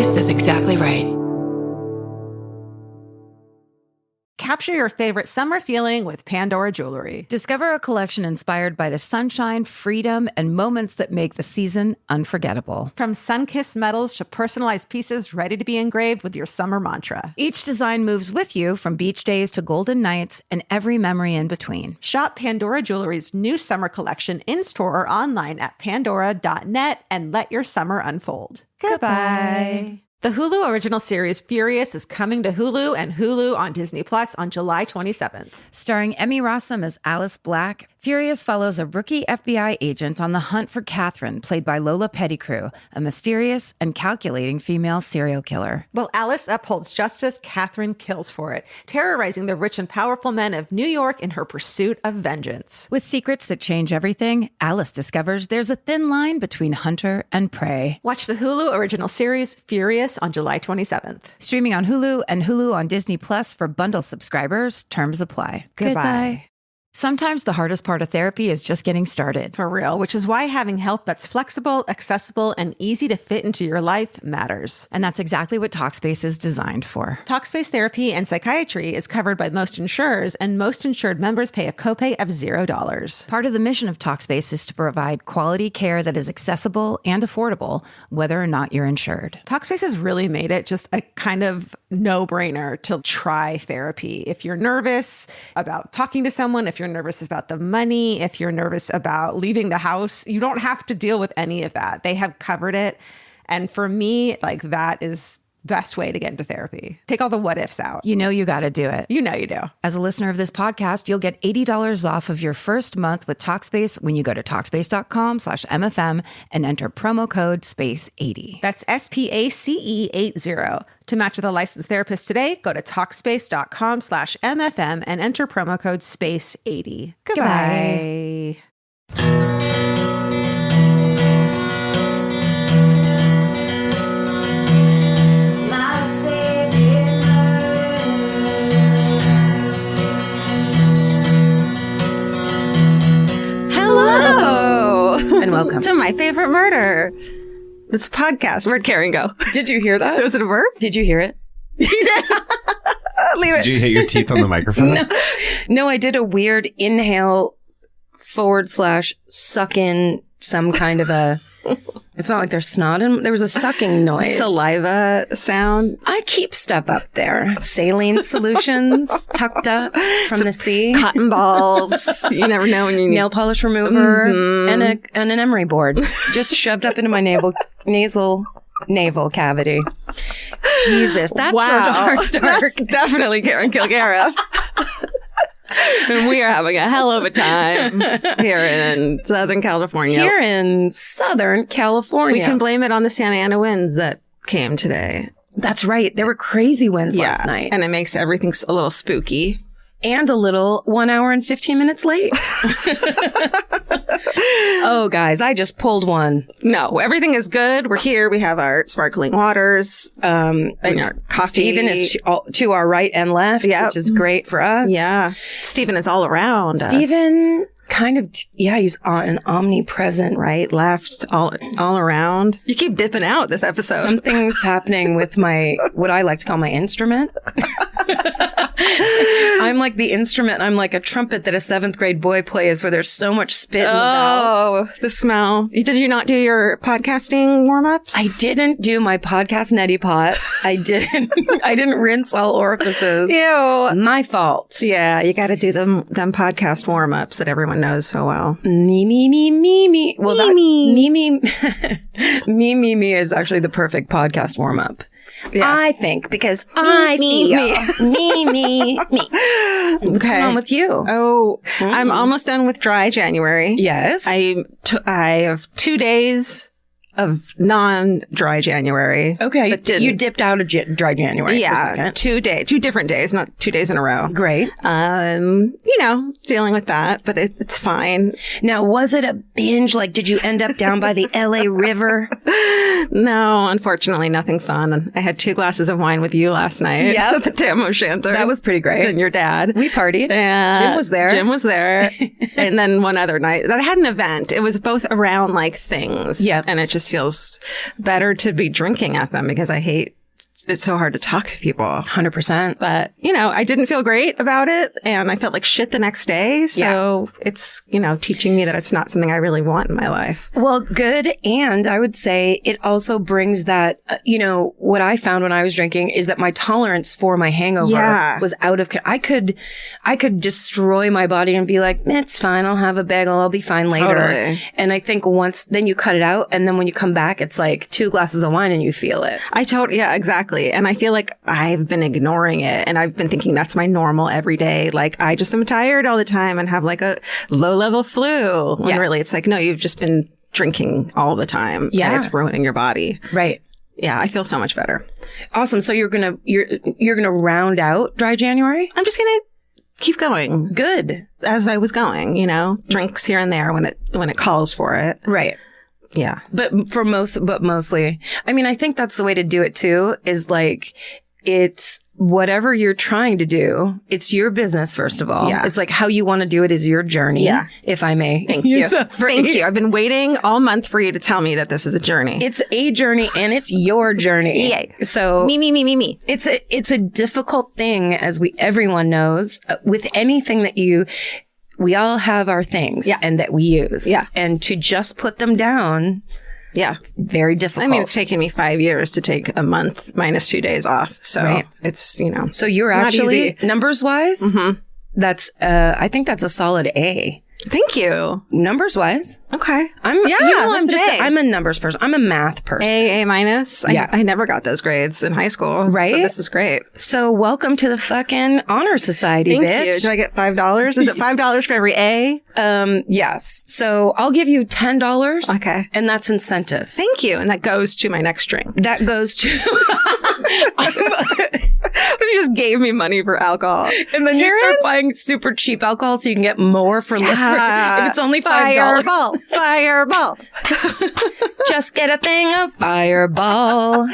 This is exactly right. Capture your favorite summer feeling with Pandora Jewelry. Discover a collection inspired by the sunshine, freedom, and moments that make the season unforgettable. From sun-kissed metals to personalized pieces ready to be engraved with your summer mantra. Each design moves with you from beach days to golden nights and every memory in between. Shop Pandora Jewelry's new summer collection in-store or online at pandora.net and let your summer unfold. Goodbye. The Hulu original series Furious is coming to Hulu and Hulu on Disney Plus on July 27th. Starring Emmy Rossum as Alice Black, Furious follows a rookie FBI agent on the hunt for Catherine, played by Lola Pettigrew, a mysterious and calculating female serial killer. While Alice upholds justice, Catherine kills for it, terrorizing the rich and powerful men of New York in her pursuit of vengeance. With secrets that change everything, Alice discovers there's a thin line between hunter and prey. Watch the Hulu original series Furious on July 27th. Streaming on Hulu and Hulu on Disney Plus for bundle subscribers. Terms apply. Goodbye. Sometimes the hardest part of therapy is just getting started. For real, which is why having help that's flexible, accessible, and easy to fit into your life matters. And that's exactly what Talkspace is designed for. Talkspace therapy and psychiatry is covered by most insurers, and most insured members pay a copay of $0. Part of the mission of Talkspace is to provide quality care that is accessible and affordable, whether or not you're insured. Talkspace has really made it just a kind of no-brainer to try therapy. If you're nervous about talking to someone, if you're nervous about the money, if you're nervous about leaving the house, you don't have to deal with any of that. They have covered it. And for me, like, that is best way to get into therapy. Take all the what ifs out. You know you got to do it. You know you do. As a listener of this podcast, you'll get $80 off of your first month with Talkspace when you go to Talkspace.com/MFM and enter promo code SPACE80. That's SPACE80. To match with a licensed therapist today, go to Talkspace.com/MFM and enter promo code SPACE80. Goodbye. And welcome to My Favorite Murder. It's a podcast. Where'd Karen go? Did you hear that? Was it a verb? Did you hear it? You did. Leave it. Did you hit your teeth on the microphone? No, I did a weird inhale / suck in some kind of a... It's not like there's snot in. There was a sucking noise. Saliva sound. I keep stuff up there. Saline solutions tucked up from the sea. Cotton balls. You never know when you need... Nail polish remover and an emery board just shoved up into my navel cavity. Jesus, that's Georgia Hardstark. That's definitely Karen Kilgariff. And we are having a hell of a time here in Southern California. Here in Southern California. We can blame it on the Santa Ana winds that came today. That's right. There were crazy winds last night. And it makes everything a little spooky. And a little 1 hour and 15 minutes late. Oh, guys, I just pulled one. No, everything is good. We're here. We have our sparkling waters. And our coffee. Stephen is to our right and left, which is great for us. Yeah. Stephen is all around Stephen kind of, he's an omnipresent. Right, left, all around. You keep dipping out this episode. Something's happening with what I like to call my instrument. I'm like the instrument. I'm like a trumpet that a 7th grade boy plays where there's so much spit in the mouth. Oh, the smell. Did you not do your podcasting warm-ups? I didn't do my podcast neti pot. I didn't rinse all orifices. Ew. My fault. Yeah, you got to do them podcast warm-ups that everyone knows so well. Me. Well, me. Me is actually the perfect podcast warm-up. Yeah. I think, because I feel. Me. What's going on with you? Oh, I'm almost done with dry January. Yes. I have 2 days of non-dry January. Okay. You dipped out of dry January. Yeah. 2 different days, not 2 days in a row. Great. Dealing with that, but it's fine. Now, was it a binge? Like, did you end up down by the LA River? No, unfortunately, nothing's on. I had 2 glasses of wine with you last night at the Tam O'Shanter. That was pretty great. And your dad. We partied. And Jim was there. And then one other night that I had an event. It was both around like things. Yeah. And it just feels better to be drinking at them because I hate it's so hard to talk to people. 100%. But, I didn't feel great about it. And I felt like shit the next day. So it's, teaching me that it's not something I really want in my life. Well, good. And I would say it also brings that, what I found when I was drinking is that my tolerance for my hangover was out of, I could destroy my body and be like, it's fine. I'll have a bagel. I'll be fine later. Totally. And I think then you cut it out. And then when you come back, it's like 2 glasses of wine and you feel it. Yeah, exactly. And I feel like I've been ignoring it and I've been thinking that's my normal every day. Like I just am tired all the time and have like a low level flu. When really it's like, no, you've just been drinking all the time. Yeah. And it's ruining your body. Right. Yeah. I feel so much better. Awesome. So you're going to round out dry January? I'm just going to keep going. Good. As I was going, drinks here and there when it calls for it. Right. Yeah. But mostly, I mean, I think that's the way to do it too, is like, it's whatever you're trying to do. It's your business, first of all. Yeah. It's like how you want to do it is your journey. Yeah. If I may. Thank you. Thank you. I've been waiting all month for you to tell me that this is a journey. It's a journey and it's your journey. Yay. So me. It's a difficult thing, as everyone knows, with anything that we all have our things and that we use. Yeah. And to just put them down. Yeah. It's very difficult. I mean, it's taken me 5 years to take a month minus 2 days off. So it's, So you're actually, numbers wise, that's, I think that's a solid A. Thank you. Numbers wise. Okay. I'm a numbers person. I'm a math person. A minus. Yeah. I never got those grades in high school. Right. So this is great. So welcome to the fucking honor society, Thank bitch. you. Do I get $5? Is it $5 for every A? Yes. So I'll give you $10. Okay. And that's incentive. Thank you. And that goes to my next drink. That goes to... You just gave me money for alcohol. And then you start buying super cheap alcohol so you can get more for less. If it's only $5. Fireball. Just get a thing of Fireball.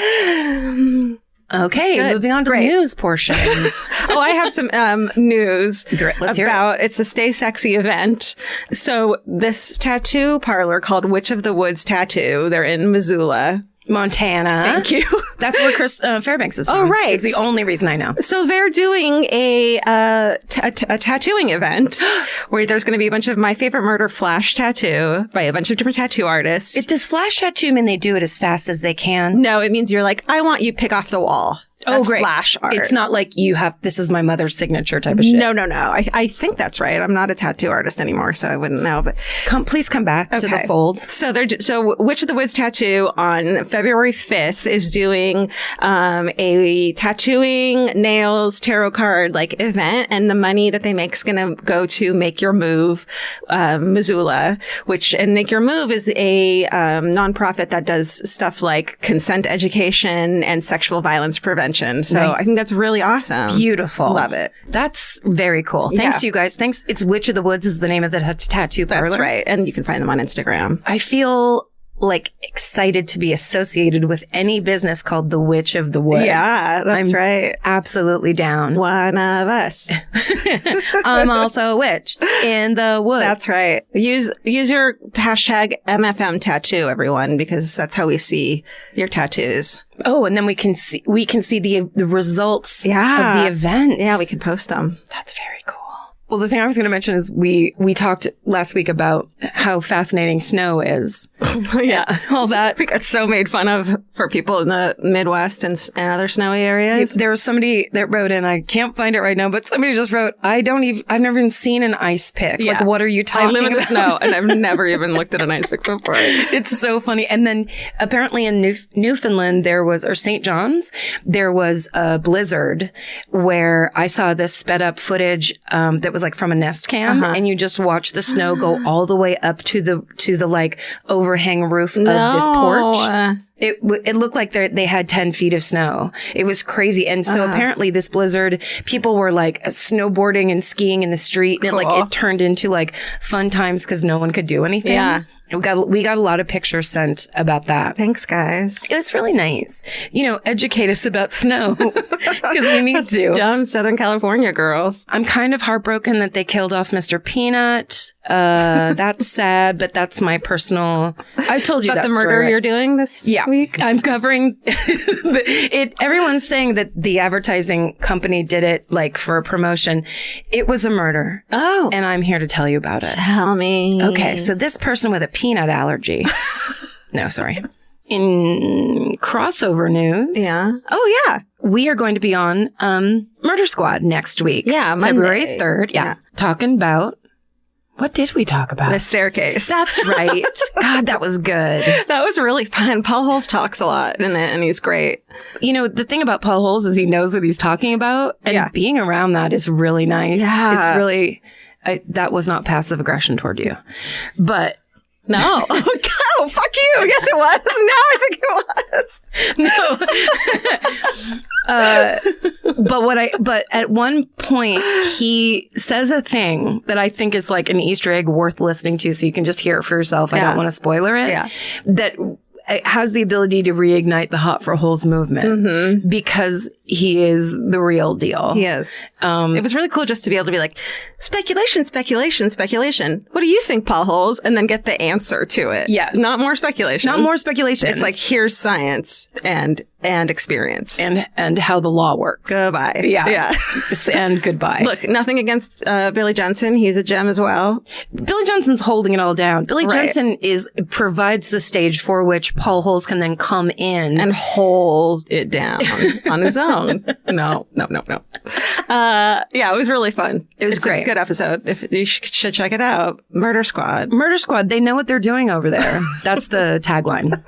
Okay, moving on to the news portion. I have some news about it's a Stay Sexy event. So this tattoo parlor called Witch of the Woods Tattoo, they're in Missoula, Montana. Thank you. That's where Chris Fairbanks is from. Oh, right. It's the only reason I know. So they're doing a tattooing event where there's going to be a bunch of My Favorite Murder flash tattoo by a bunch of different tattoo artists. Does flash tattoo mean they do it as fast as they can? No, it means you're like, I want you to pick off the wall. That's great. Flash art. It's not like this is my mother's signature type of shit. No. I think that's right. I'm not a tattoo artist anymore, so I wouldn't know. But please come back to the fold. So Witch of the Woods Tattoo on February 5th is doing a tattooing, nails, tarot card event, and the money that they make is going to go to Make Your Move, Missoula, and Make Your Move is a nonprofit that does stuff like consent education and sexual violence prevention. So nice. I think that's really awesome. Beautiful. Love it. That's very cool. Thanks, you guys. Thanks. It's Witch of the Woods is the name of the tattoo parlor. That's right. And you can find them on Instagram. I feel excited to be associated with any business called the Witch of the Woods. Yeah, that's right. Absolutely down. One of us. I'm also a witch in the woods. That's right. Use your hashtag MFM tattoo, everyone, because that's how we see your tattoos. Oh, and then we can see the results of the event. Yeah, we can post them. That's very cool. Well, the thing I was going to mention is we talked last week about how fascinating snow is. Yeah. All that. We got so made fun of for people in the Midwest and other snowy areas. There was somebody that wrote in, I can't find it right now, but somebody just wrote, I've never even seen an ice pick. Yeah. What are you talking about? I live in the snow and I've never even looked at an ice pick before. It's so funny. And then apparently in Newfoundland, or St. John's, there was a blizzard where I saw this sped up footage that was from a Nest Cam, and you just watch the snow go all the way up to the overhang roof of this porch. It looked like they had 10 feet of snow. It was crazy. And so apparently this blizzard, people were snowboarding and skiing in the street. And it turned into fun times because no one could do anything. Yeah. We got a lot of pictures sent about that. Thanks, guys. It was really nice. Educate us about snow because we need to. Dumb Southern California girls. I'm kind of heartbroken that they killed off Mr. Peanut. That's sad, but that's my personal. I've told you About that the murder story, right? you're doing this week? I'm covering everyone's saying that the advertising company did it like for a promotion. It was a murder. Oh. And I'm here to tell you about it. Tell me. Okay, so this person with a peanut allergy. No, sorry. In crossover news. Yeah. Oh, yeah. We are going to be on Murder Squad next week. Yeah, Monday. February 3rd. Yeah. Talking about. What did we talk about? The staircase. That's right. God, that was good. That was really fun. Paul Holes talks a lot in it, and he's great. The thing about Paul Holes is he knows what he's talking about, and being around that is really nice. Yeah. It's really, that was not passive aggression toward you. But. No. Oh, fuck you. Yes, it was. Now I think it was. No. But at one point he says a thing that I think is like an Easter egg worth listening to, so you can just hear it for yourself. I don't want to spoiler it. Yeah. That it has the ability to reignite the Hot for Holes movement because he is the real deal. He is. It was really cool just to be able to be like, speculation. What do you think, Paul Holes? And then get the answer to it. Yes. Not more speculation. It's like, here's science and experience. And how the law works. Goodbye. Yeah. And goodbye. Look, nothing against Billy Jensen. He's a gem as well. Billy Jensen's holding it all down. Billy Jensen provides the stage for which Paul Holes can then come in. And hold it down on his own. No. Yeah, it was really fun. It was great. A good episode. You should check it out. Murder Squad. Murder Squad. They know what they're doing over there. That's the tagline.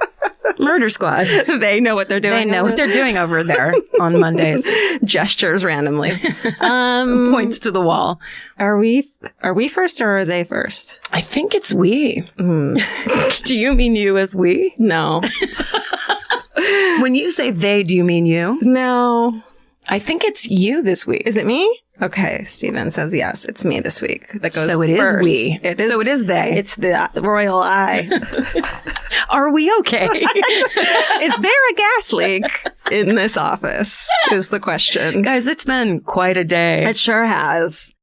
Murder Squad. They know what they're doing. They know what they're doing over there on Mondays. Gestures randomly. Points to the wall. Are we first or are they first? I think it's we. Do you mean you as we? No. When you say they, do you mean you? No. I think it's you this week. Is it me? Okay, Steven says yes, it's me this week. That goes so it first. Is we. It is. So it is they. It's the royal eye. Are we okay? Is there a gas leak in this office? Is the question. Guys, it's been quite a day. It sure has.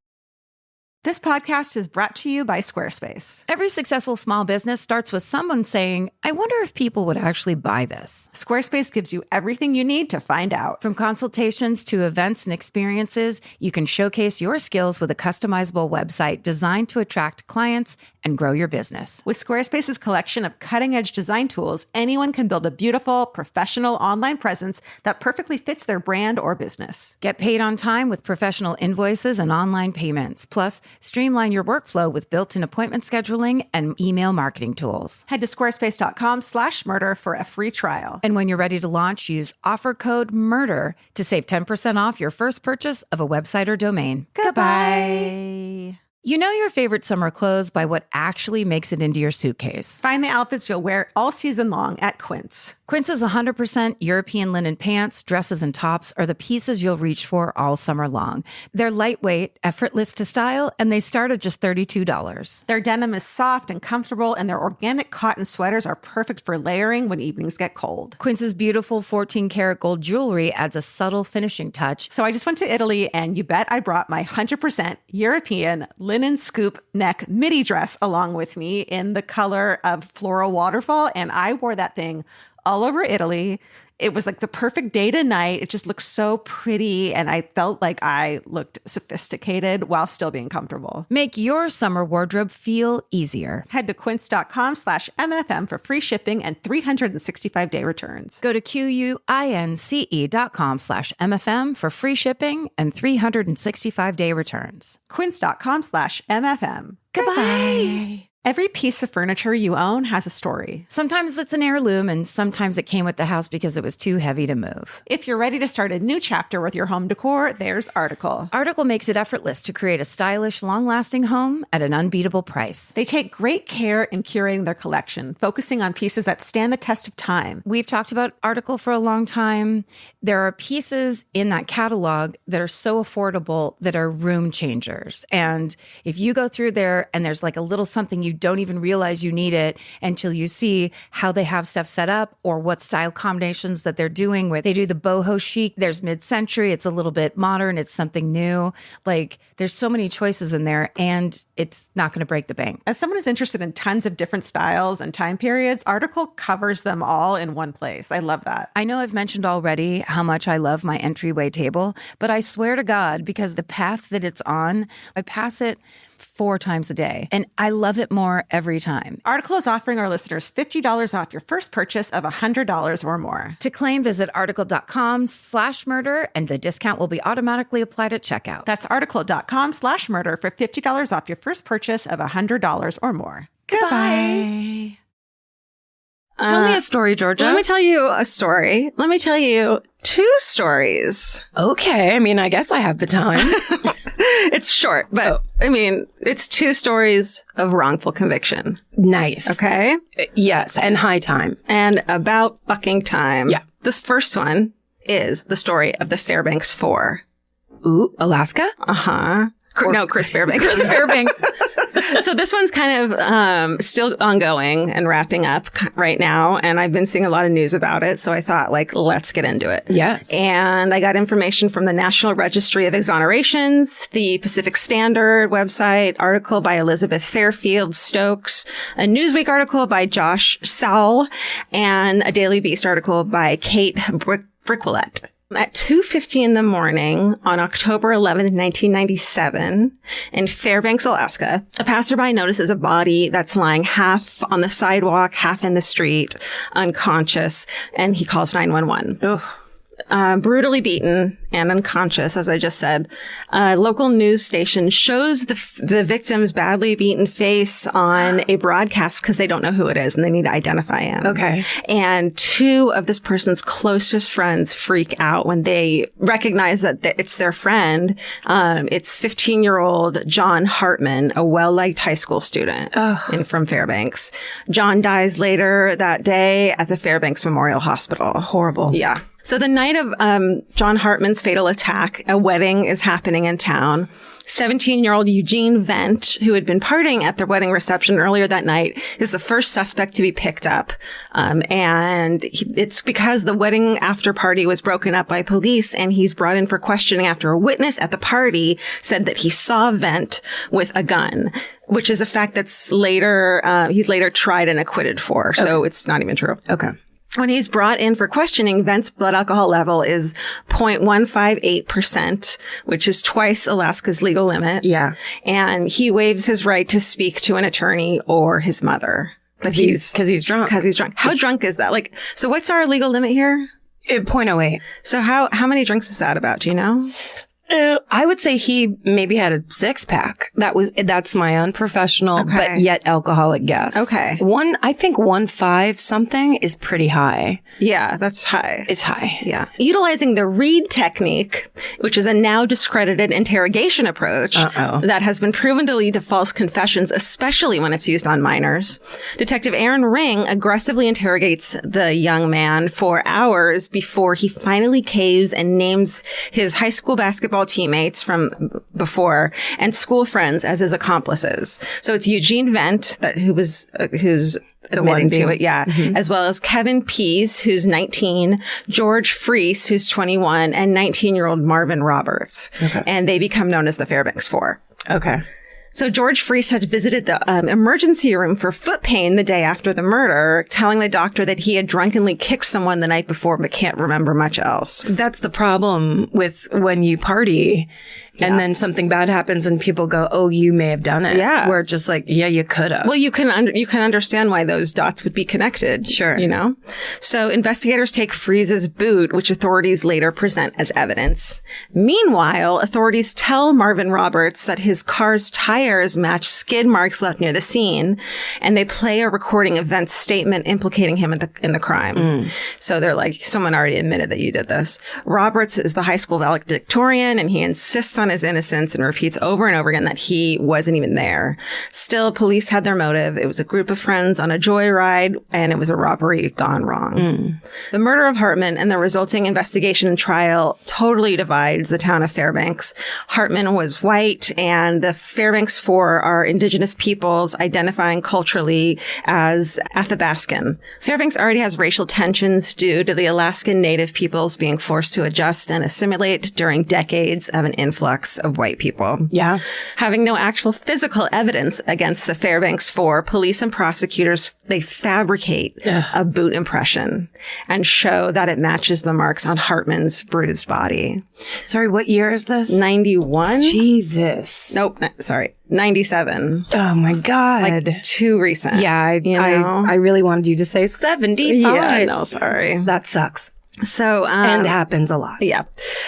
This podcast is brought to you by Squarespace. Every successful small business starts with someone saying, I wonder if people would actually buy this. Squarespace gives you everything you need to find out. From consultations to events and experiences, you can showcase your skills with a customizable website designed to attract clients and grow your business. With Squarespace's collection of cutting-edge design tools, anyone can build a beautiful, professional online presence that perfectly fits their brand or business. Get paid on time with professional invoices and online payments. Plus, streamline your workflow with built-in appointment scheduling and email marketing tools. Head to squarespace.com/murder for a free trial. And when you're ready to launch, use offer code MURDER to save 10% off your first purchase of a website or domain. Goodbye. You know your favorite summer clothes by what actually makes it into your suitcase. Find the outfits you'll wear all season long at Quince. Quince's 100% European linen pants, dresses, and tops are the pieces you'll reach for all summer long. They're lightweight, effortless to style, and they start at just $32. Their denim is soft and comfortable, and their organic cotton sweaters are perfect for layering when evenings get cold. Quince's beautiful 14-karat gold jewelry adds a subtle finishing touch. So I just went to Italy, and you bet I brought my 100% European linen scoop neck midi dress along with me in the color of floral waterfall, and I wore that thing all over Italy. It was like the perfect day to night. It just looked so pretty, and I felt like I looked sophisticated while still being comfortable. Make your summer wardrobe feel easier. Head to quince.com/MFM for free shipping and 365-day returns. Go to QUINCE.com/MFM for free shipping and 365-day returns. Quince.com/MFM. Goodbye. Every piece of furniture you own has a story. Sometimes it's an heirloom, and sometimes it came with the house because it was too heavy to move. If you're ready to start a new chapter with your home decor, there's Article. Article makes it effortless to create a stylish, long-lasting home at an unbeatable price. They take great care in curating their collection, focusing on pieces that stand the test of time. We've talked about Article for a long time. There are pieces in that catalog that are so affordable that are room changers. And if you go through there and there's like a little something you don't even realize you need it until you see how they have stuff set up or what style combinations that they're doing, where they do the boho chic. There's mid-century. It's a little bit modern. It's something new. Like, there's so many choices in there, and it's not going to break the bank. As someone who's interested in tons of different styles and time periods, Article covers them all in one place. I love that. I know I've mentioned already how much I love my entryway table, but I swear to God, because the path that it's on, I pass it 4 times a day, and I love it more every time. Article is offering our listeners $50 off your first purchase of $100 or more. To claim, visit article.com/murder, and the discount will be automatically applied at checkout. That's article.com/murder for $50 off your first purchase of $100 or more. Goodbye. Tell me a story, Georgia. Let me tell you a story. Let me tell you 2 stories. Okay. I mean, I guess I have the time. It's short, but I mean, it's 2 stories of wrongful conviction. Nice. Okay? Yes. And high time. And about fucking time. Yeah. This first one is the story of the Fairbanks 4. Ooh, Alaska? Uh-huh. No, Chris Fairbanks. Chris Fairbanks. So this one's kind of still ongoing and wrapping up right now. And I've been seeing a lot of news about it. So I thought, like, let's get into it. Yes. And I got information from the National Registry of Exonerations, the Pacific Standard website, article by Elizabeth Fairfield Stokes, a Newsweek article by Josh Sowell, and a Daily Beast article by Kate Brickwillette. At 2:50 in the morning on October 11th, 1997, in Fairbanks, Alaska, a passerby notices a body that's lying half on the sidewalk, half in the street, unconscious, and he calls 911. Ugh. Brutally beaten and unconscious, as I just said. A local news station shows the victim's badly beaten face on a broadcast because they don't know who it is and they need to identify him. Okay. And 2 of this person's closest friends freak out when they recognize that it's their friend. It's 15-year-old John Hartman, a well-liked high school student from Fairbanks. John dies later that day at the Fairbanks Memorial Hospital. Horrible. Yeah. So the night of John Hartman's fatal attack, a wedding is happening in town. 17-year-old Eugene Vent, who had been partying at the wedding reception earlier that night, is the first suspect to be picked up. It's because the wedding after party was broken up by police, and he's brought in for questioning after a witness at the party said that he saw Vent with a gun, which is a fact that's he's later tried and acquitted for. Okay. So it's not even true. Okay. When he's brought in for questioning, Vent's blood alcohol level is 0.158%, which is twice Alaska's legal limit. Yeah. And he waives his right to speak to an attorney or his mother. Because he's drunk. Because he's drunk. How drunk is that? So what's our legal limit here? 0.08. So how many drinks is that about? Do you know? I would say he maybe had a 6-pack. That's my unprofessional, but yet alcoholic guess. Okay. I think 1.5 something is pretty high. Yeah, that's high. It's high. Yeah. Utilizing the Reed technique, which is a now discredited interrogation approach that has been proven to lead to false confessions, especially when it's used on minors. Detective Aaron Ring aggressively interrogates the young man for hours before he finally caves and names his high school basketball teammates from before and school friends as his accomplices. So it's Eugene Vent who's admitting to it, as well as Kevin Pease, who's 19, George Freese, who's 21, and 19-year-old Marvin Roberts. Okay. And they become known as the Fairbanks 4. Okay. So George Freese had visited the emergency room for foot pain the day after the murder, telling the doctor that he had drunkenly kicked someone the night before but can't remember much else. That's the problem with when you party and then something bad happens and people go, oh, you may have done it. Yeah. Where it's just like, yeah, you could have. Well, you can understand why those dots would be connected. Sure. You know? So investigators take Freese's boot, which authorities later present as evidence. Meanwhile, authorities tell Marvin Roberts that his car's tires match skid marks left near the scene, and they play a recording of Vent's statement implicating him in the crime. So they're like, someone already admitted that you did this. Roberts is the high school valedictorian, and he insists on his innocence and repeats over and over again that he wasn't even there. Still, police had their motive. It was a group of friends on a joyride, and it was a robbery gone wrong. The murder of Hartman and the resulting investigation and trial totally divides the town of Fairbanks. Hartman was white, and the Fairbanks Fairbanks 4 are indigenous peoples identifying culturally as Athabascan. Fairbanks already has racial tensions due to the Alaskan Native peoples being forced to adjust and assimilate during decades of an influx of white people. Yeah. Having no actual physical evidence against the Fairbanks 4, police and prosecutors, they fabricate a boot impression and show that it matches the marks on Hartman's bruised body. Sorry, what year is this? 91? Jesus. Nope, sorry. 97. Oh my God. Like too recent. Yeah, I really wanted you to say 75. Yeah, no, sorry. That sucks. So, and happens a lot. Yeah.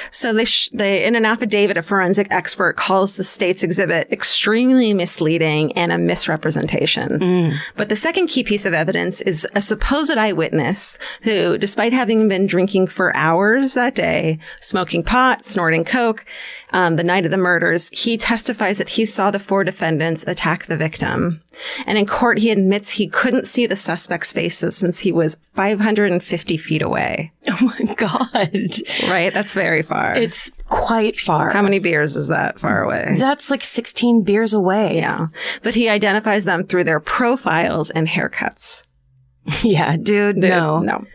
So they, in an affidavit, a forensic expert calls the state's exhibit extremely misleading and a misrepresentation. But the second key piece of evidence is a supposed eyewitness who, despite having been drinking for hours that day, smoking pot, snorting coke, the night of the murders, he testifies that he saw the 4 defendants attack the victim. And in court, he admits he couldn't see the suspects' faces since he was 550 feet away. Oh my God. Right? That's very far. It's quite far. How many beers is that far away? That's like 16 beers away. Yeah. But he identifies them through their profiles and haircuts. Yeah, dude, no.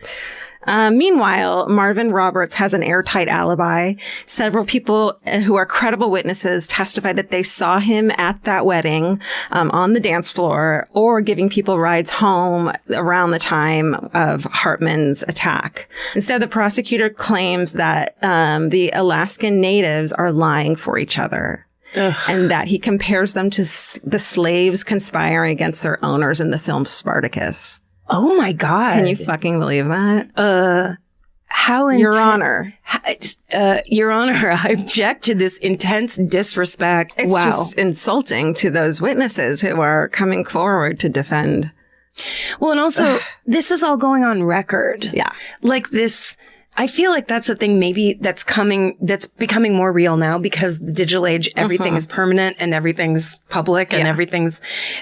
Meanwhile, Marvin Roberts has an airtight alibi. Several people who are credible witnesses testify that they saw him at that wedding, on the dance floor or giving people rides home around the time of Hartman's attack. Instead, the prosecutor claims that, the Alaskan natives are lying for each other. Ugh. And that he compares them to the slaves conspiring against their owners in the film Spartacus. Oh my God. Can you fucking believe that? How Your Honor. Your Honor, I object to this intense disrespect. It's just insulting to those witnesses who are coming forward to defend. Well, and also, this is all going on record. Yeah. Like this, I feel like that's a thing maybe that's becoming more real now because the digital age, everything is permanent and everything's public and everything's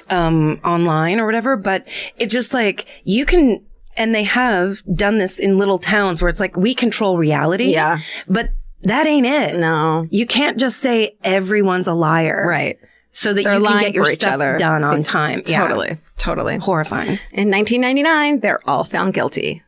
online or whatever. But it's just like you can, and they have done this in little towns where it's like we control reality. Yeah. But that ain't it. No. You can't just say everyone's a liar. Right. So that they're you can get your for each stuff other. done on time. Totally. Horrifying. In 1999, they're all found guilty.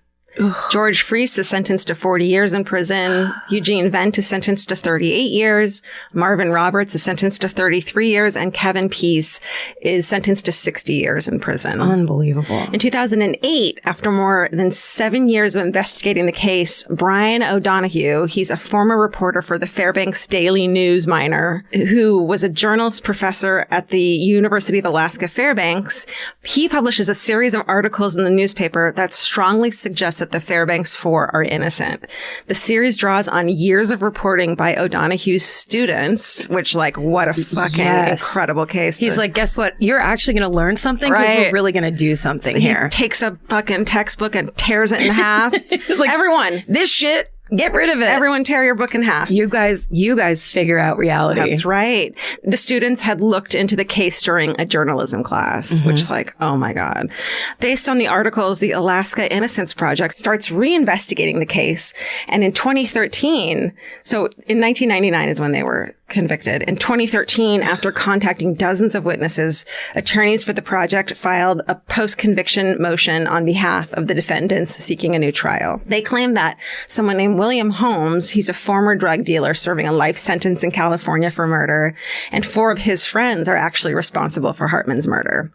George Freese is sentenced to 40 years in prison. Eugene Vent is sentenced to 38 years. Marvin Roberts is sentenced to 33 years. And Kevin Peace is sentenced to 60 years in prison. Unbelievable. In 2008, after more than 7 years of investigating the case, Brian O'Donohue, he's a former reporter for the Fairbanks Daily News Miner, who was a journalist professor at the University of Alaska Fairbanks. He publishes a series of articles in the newspaper that strongly suggest that the Fairbanks 4 are innocent. The series draws on years of reporting by O'Donohue's students, which, like, what a fucking incredible case. He's like, guess what? You're actually going to learn something because we're really going to do something here. He takes a fucking textbook and tears it in half. He's like, everyone, this shit, get rid of it. Everyone tear your book in half. You guys figure out reality. That's right. The students had looked into the case during a journalism class, which is like, oh my God. Based on the articles, the Alaska Innocence Project starts reinvestigating the case. And in 2013, so in 1999 is when they were convicted. In 2013, after contacting dozens of witnesses, attorneys for the project filed a post-conviction motion on behalf of the defendants seeking a new trial. They claim that someone named William Holmes, he's a former drug dealer serving a life sentence in California for murder, and 4 of his friends are actually responsible for Hartman's murder.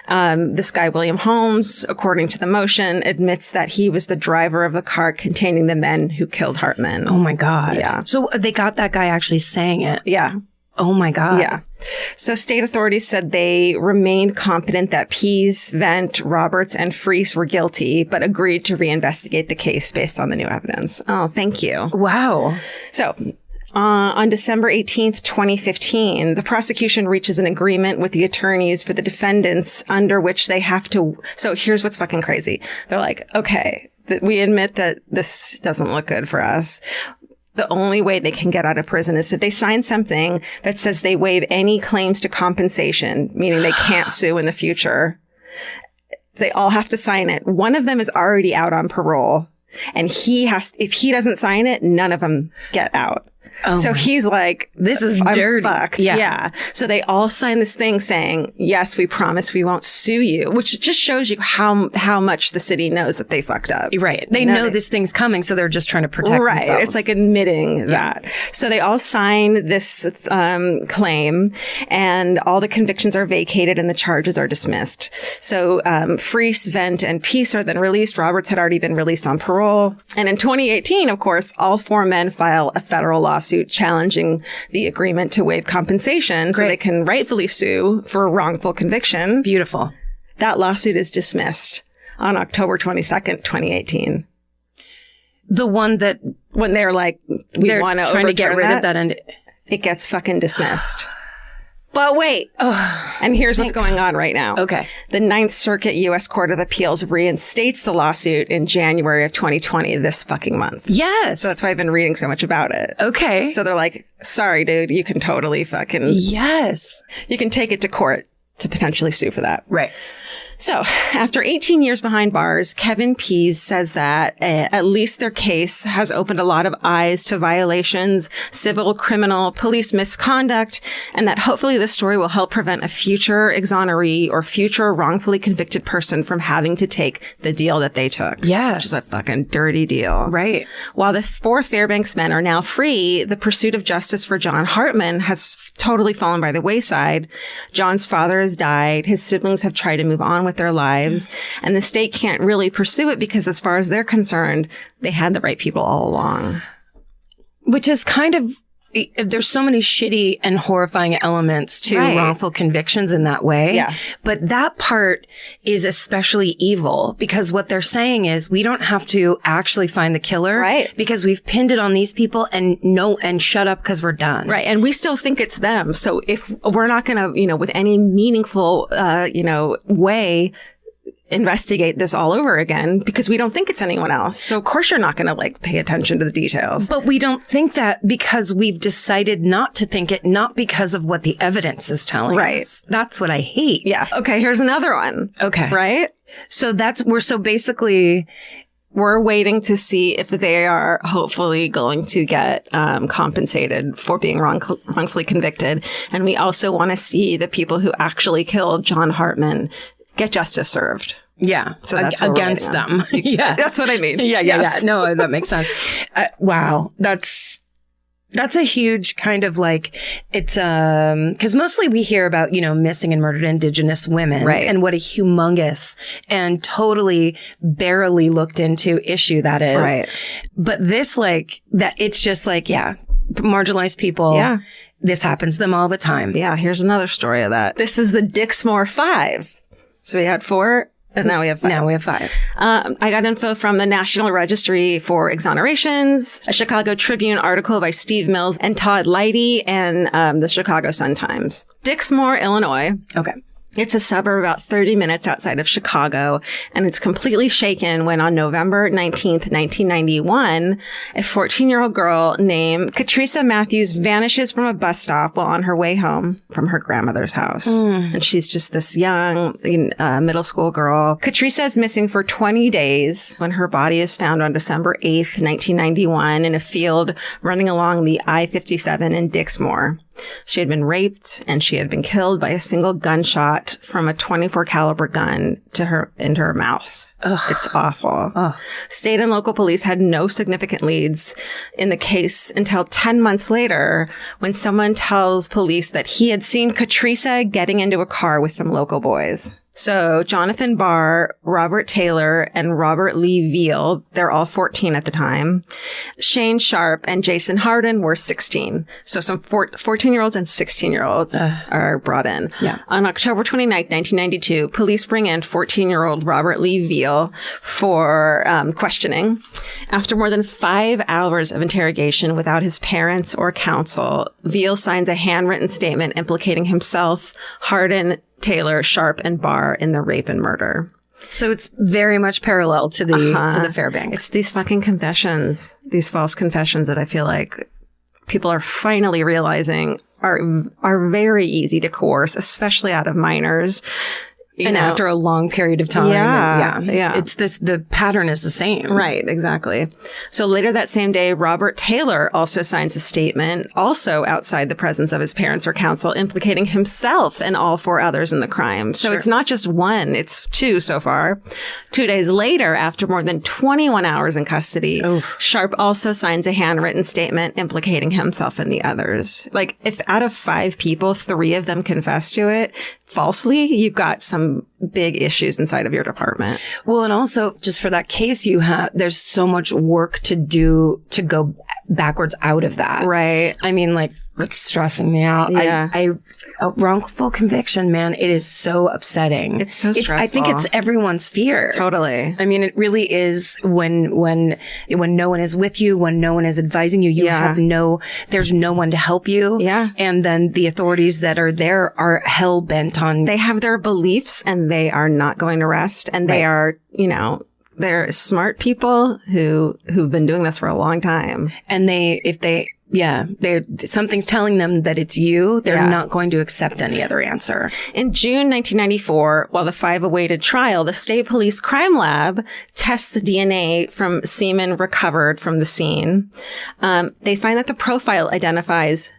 This guy, William Holmes, according to the motion, admits that he was the driver of the car containing the men who killed Hartman. Oh my God. Yeah. So they got that guy actually saying it. Yeah. Oh my God. Yeah. So state authorities said they remained confident that Pease, Vent, Roberts, and Freese were guilty, but agreed to reinvestigate the case based on the new evidence. Oh, thank you. Wow. So on December 18th, 2015, the prosecution reaches an agreement with the attorneys for the defendants under which they have to. So here's what's fucking crazy. They're like, okay, we admit that this doesn't look good for us. The only way they can get out of prison is if they sign something that says they waive any claims to compensation, meaning they can't sue in the future. They all have to sign it. One of them is already out on parole, and if he doesn't sign it, none of them get out. So he's like, this is I'm dirty. fucked. Yeah. So they all sign this thing saying, yes, we promise we won't sue you, which just shows you how much the city knows that they fucked up. Right. They know this thing's coming, so they're just trying to protect themselves. It's like admitting that. So they all sign this claim, and all the convictions are vacated and the charges are dismissed. So Freese, Vent, and Peace are then released. Roberts had already been released on parole. And in 2018, of course, all four men file a federal lawsuit challenging the agreement to waive compensation so they can rightfully sue for wrongful conviction. Beautiful. That lawsuit is dismissed on October 22nd, 2018. The one that when they're like, we want to trying to get rid of that, and it gets fucking dismissed. But wait. And here's what's going on right now. Okay. The Ninth Circuit U.S. Court of Appeals reinstates the lawsuit in January of 2020, this fucking month. Yes. So that's why I've been reading so much about it. Okay. So they're like, sorry, dude, you can totally fucking... Yes. You can take it to court to potentially sue for that. Right. So, after 18 years behind bars, Kevin Pease says that at least their case has opened a lot of eyes to violations, civil, criminal, police misconduct, and that hopefully this story will help prevent a future exoneree or future wrongfully convicted person from having to take the deal that they took. Yes. Which is a fucking dirty deal. Right. While the four Fairbanks men are now free, the pursuit of justice for John Hartman has totally fallen by the wayside. John's father has died. His siblings have tried to move on with their lives, and the state can't really pursue it because as far as they're concerned, they had the right people all along. Which is kind of, there's so many shitty and horrifying elements to wrongful convictions in that way. Yeah. But that part is especially evil because what they're saying is we don't have to actually find the killer. Right. Because we've pinned it on these people and shut up because we're done. Right. And we still think it's them. So if we're not going to, with any meaningful, way, investigate this all over again because we don't think it's anyone else. So of course you're not going to pay attention to the details. But we don't think that because we've decided not to think it, not because of what the evidence is telling us. That's what I hate. Yeah. Okay. Here's another one. Okay. Right. So basically we're waiting to see if they are hopefully going to get compensated for being wrongfully convicted. And we also want to see the people who actually killed John Hartman get justice served. Yeah. So that's against them. Yeah. That's what I mean. Yeah. No, that makes sense. Wow. That's a huge kind of it's, cause mostly we hear about, missing and murdered Indigenous women. Right. And what a humongous and totally barely looked into issue that is. Right. But this that it's just marginalized people. Yeah. This happens to them all the time. Yeah. Here's another story of that. This is the Dixmoor 5. So we had 4, and now we have 5. I got info from the National Registry for Exonerations, a Chicago Tribune article by Steve Mills and Todd Leidy, and the Chicago Sun-Times. Dixmoor, Illinois. Okay. It's a suburb about 30 minutes outside of Chicago, and it's completely shaken when on November 19th, 1991, a 14-year-old girl named Katrisa Matthews vanishes from a bus stop while on her way home from her grandmother's house. And she's just this young middle school girl. Katrisa is missing for 20 days when her body is found on December 8th, 1991 in a field running along the I-57 in Dixmoor. She had been raped and she had been killed by a single gunshot from a .24 caliber gun into her mouth. Ugh. It's awful. Ugh. State and local police had no significant leads in the case until 10 months later when someone tells police that he had seen Katrisa getting into a car with some local boys. So Jonathan Barr, Robert Taylor, and Robert Lee Veal, they're all 14 at the time. Shane Sharp and Jason Harden were 16. So some 14-year-olds and 16-year-olds are brought in. Yeah. On October 29th, 1992, police bring in 14-year-old Robert Lee Veal for questioning. After more than 5 hours of interrogation without his parents or counsel, Veal signs a handwritten statement implicating himself, Harden, Taylor, Sharp, and Barr in the rape and murder. So it's very much parallel to the Fairbanks. It's these fucking confessions, these false confessions that I feel like people are finally realizing are very easy to coerce, especially out of minors. after a long period of time. Yeah. It's the pattern is the same. Right, exactly. So later that same day, Robert Taylor also signs a statement, also outside the presence of his parents or counsel, implicating himself and all 4 others in the crime. So it's not just one, it's 2 so far. 2 days later, after more than 21 hours in custody, Sharp also signs a handwritten statement implicating himself and the others. Like, if out of 5 people, 3 of them confess to it falsely, you've got some big issues inside of your department. Well, and also just for that case there's so much work to do to go backwards out of that. Right. I mean, like, it's stressing me out. Yeah. A wrongful conviction, man, it is so upsetting. It's so stressful. I think it's everyone's fear. Totally. I mean, it really is when no one is with you, when no one is advising you, there's no one to help you. Yeah. And then the authorities that are there are hell bent on. They have their beliefs and they are not going to rest. And they are, they're smart people who've been doing this for a long time. And something's telling them that it's you. They're not going to accept any other answer. In June 1994, while the 5 awaited trial, the state police crime lab tests the DNA from semen recovered from the scene. They find that the profile identifies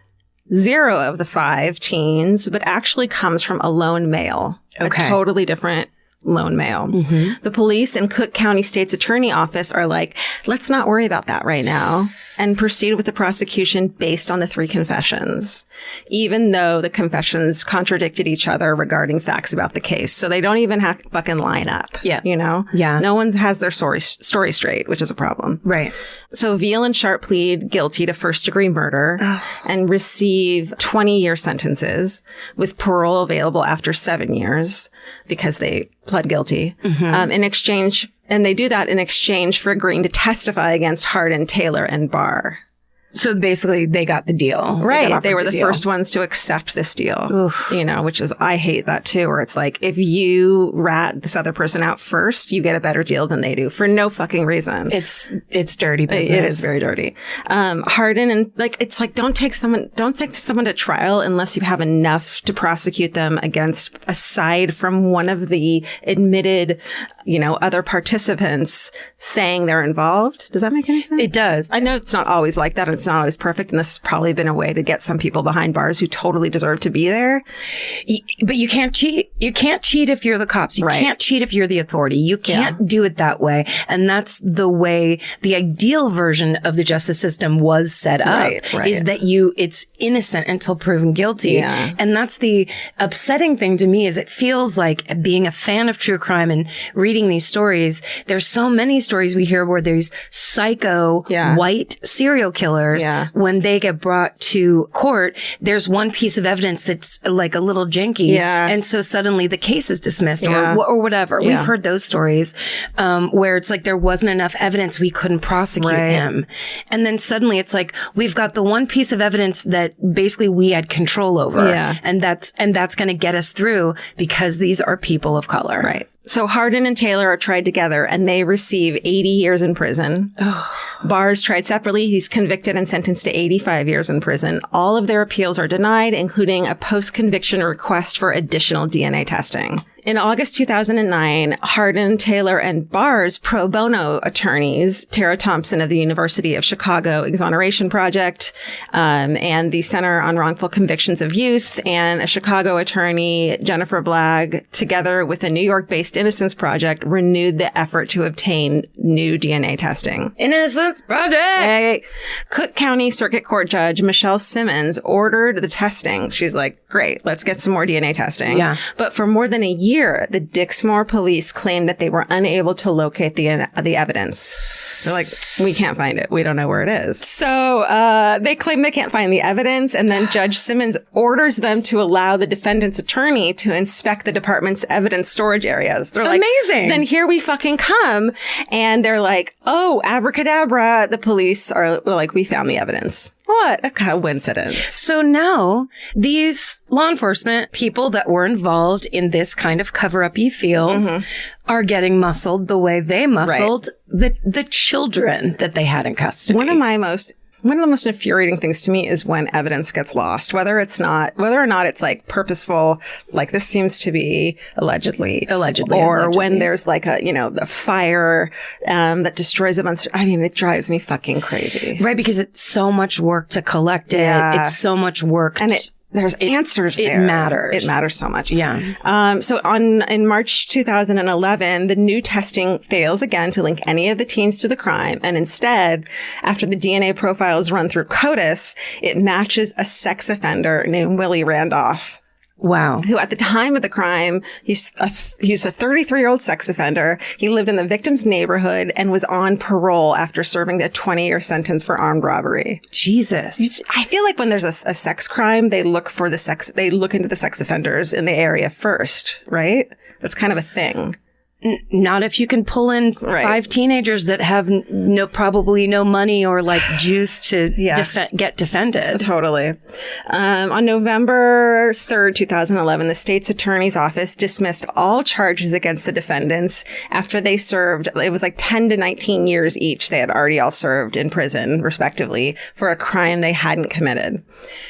0 of the 5 teens, but actually comes from a lone male. Okay. A totally different lone male. Mm-hmm. The police and Cook County State's Attorney Office are like, let's not worry about that right now, and proceed with the prosecution based on the 3 confessions, even though the confessions contradicted each other regarding facts about the case. So they don't even have to fucking line up. Yeah. Yeah. No one has their story straight, which is a problem. Right. So Veal and Sharp plead guilty to first-degree murder and receive 20-year sentences with parole available after 7 years because they pled guilty. Mm-hmm. In exchange, and they do that in exchange for agreeing to testify against Hardin, Taylor, and Barr. So basically, they got the deal. Right. They were the first ones to accept this deal. Oof. Which is, I hate that too, where it's like, if you rat this other person out first, you get a better deal than they do for no fucking reason. It's dirty business. It is very dirty. Hardin and it's like, don't take someone to trial unless you have enough to prosecute them against, aside from one of the admitted, other participants saying they're involved. Does that make any sense? It does. I know it's not always like that. It's not always perfect. And this has probably been a way to get some people behind bars who totally deserve to be there. But you can't cheat. You can't cheat if you're the cops. You can't cheat if you're the authority. You can't do it that way. And that's the way the ideal version of the justice system was set up, is that it's innocent until proven guilty. Yeah. And that's the upsetting thing to me, is it feels like, being a fan of true crime and reading these stories, there's so many stories we hear where there's psycho white serial killers. When they get brought to court, there's one piece of evidence that's like a little janky. And so suddenly the case is dismissed or whatever. We've heard those stories, where it's like there wasn't enough evidence, we couldn't prosecute him. And then suddenly it's like, we've got the one piece of evidence that basically we had control over. And that's going to get us through because these are people of color. Right. So Hardin and Taylor are tried together and they receive 80 years in prison. Barr is tried separately. He's convicted and sentenced to 85 years in prison. All of their appeals are denied, including a post-conviction request for additional DNA testing. In August 2009, Hardin, Taylor, and Barr's pro bono attorneys, Tara Thompson of the University of Chicago Exoneration Project, and the Center on Wrongful Convictions of Youth, and a Chicago attorney, Jennifer Blagg, together with a New York-based Innocence Project, renewed the effort to obtain new DNA testing. Innocence Project! Hey. Cook County Circuit Court Judge Michelle Simmons ordered the testing. She's like, great, let's get some more DNA testing. But for more than a year, the Dixmoor police claimed that they were unable to locate the evidence. They're like, we can't find it. We don't know where it is. So they claim they can't find the evidence, and then Judge Simmons orders them to allow the defendant's attorney to inspect the department's evidence storage areas. They're like, amazing. Then here we fucking come. And they're like, oh, abracadabra. The police are like, we found the evidence. What a coincidence. So now these law enforcement people that were involved in this kind of cover-up-y feels are getting muscled the way they muscled the children that they had in custody. One of my most One of the most infuriating things to me is when evidence gets lost, whether or not it's like purposeful, like this seems to be allegedly, or when there's like a fire that destroys a bunch. I mean, it drives me fucking crazy. Right, because it's so much work to collect it. Yeah. It's so much work. And there's answers there. It matters. It matters so much. Yeah. So in March 2011, the new testing fails again to link any of the teens to the crime. And instead, after the DNA profiles run through CODIS, it matches a sex offender named Willie Randolph. Wow. Who at the time of the crime, he's a 33-year-old sex offender. He lived in the victim's neighborhood and was on parole after serving a 20-year sentence for armed robbery. Jesus. I feel like when there's a sex crime, they look into the sex offenders in the area first, right? That's kind of a thing. Not if you can pull in 5 teenagers that have probably no money or like juice to get defended. Totally. On November 3rd, 2011, the state's attorney's office dismissed all charges against the defendants after they served, it was like 10 to 19 years each. They had already all served in prison, respectively, for a crime they hadn't committed.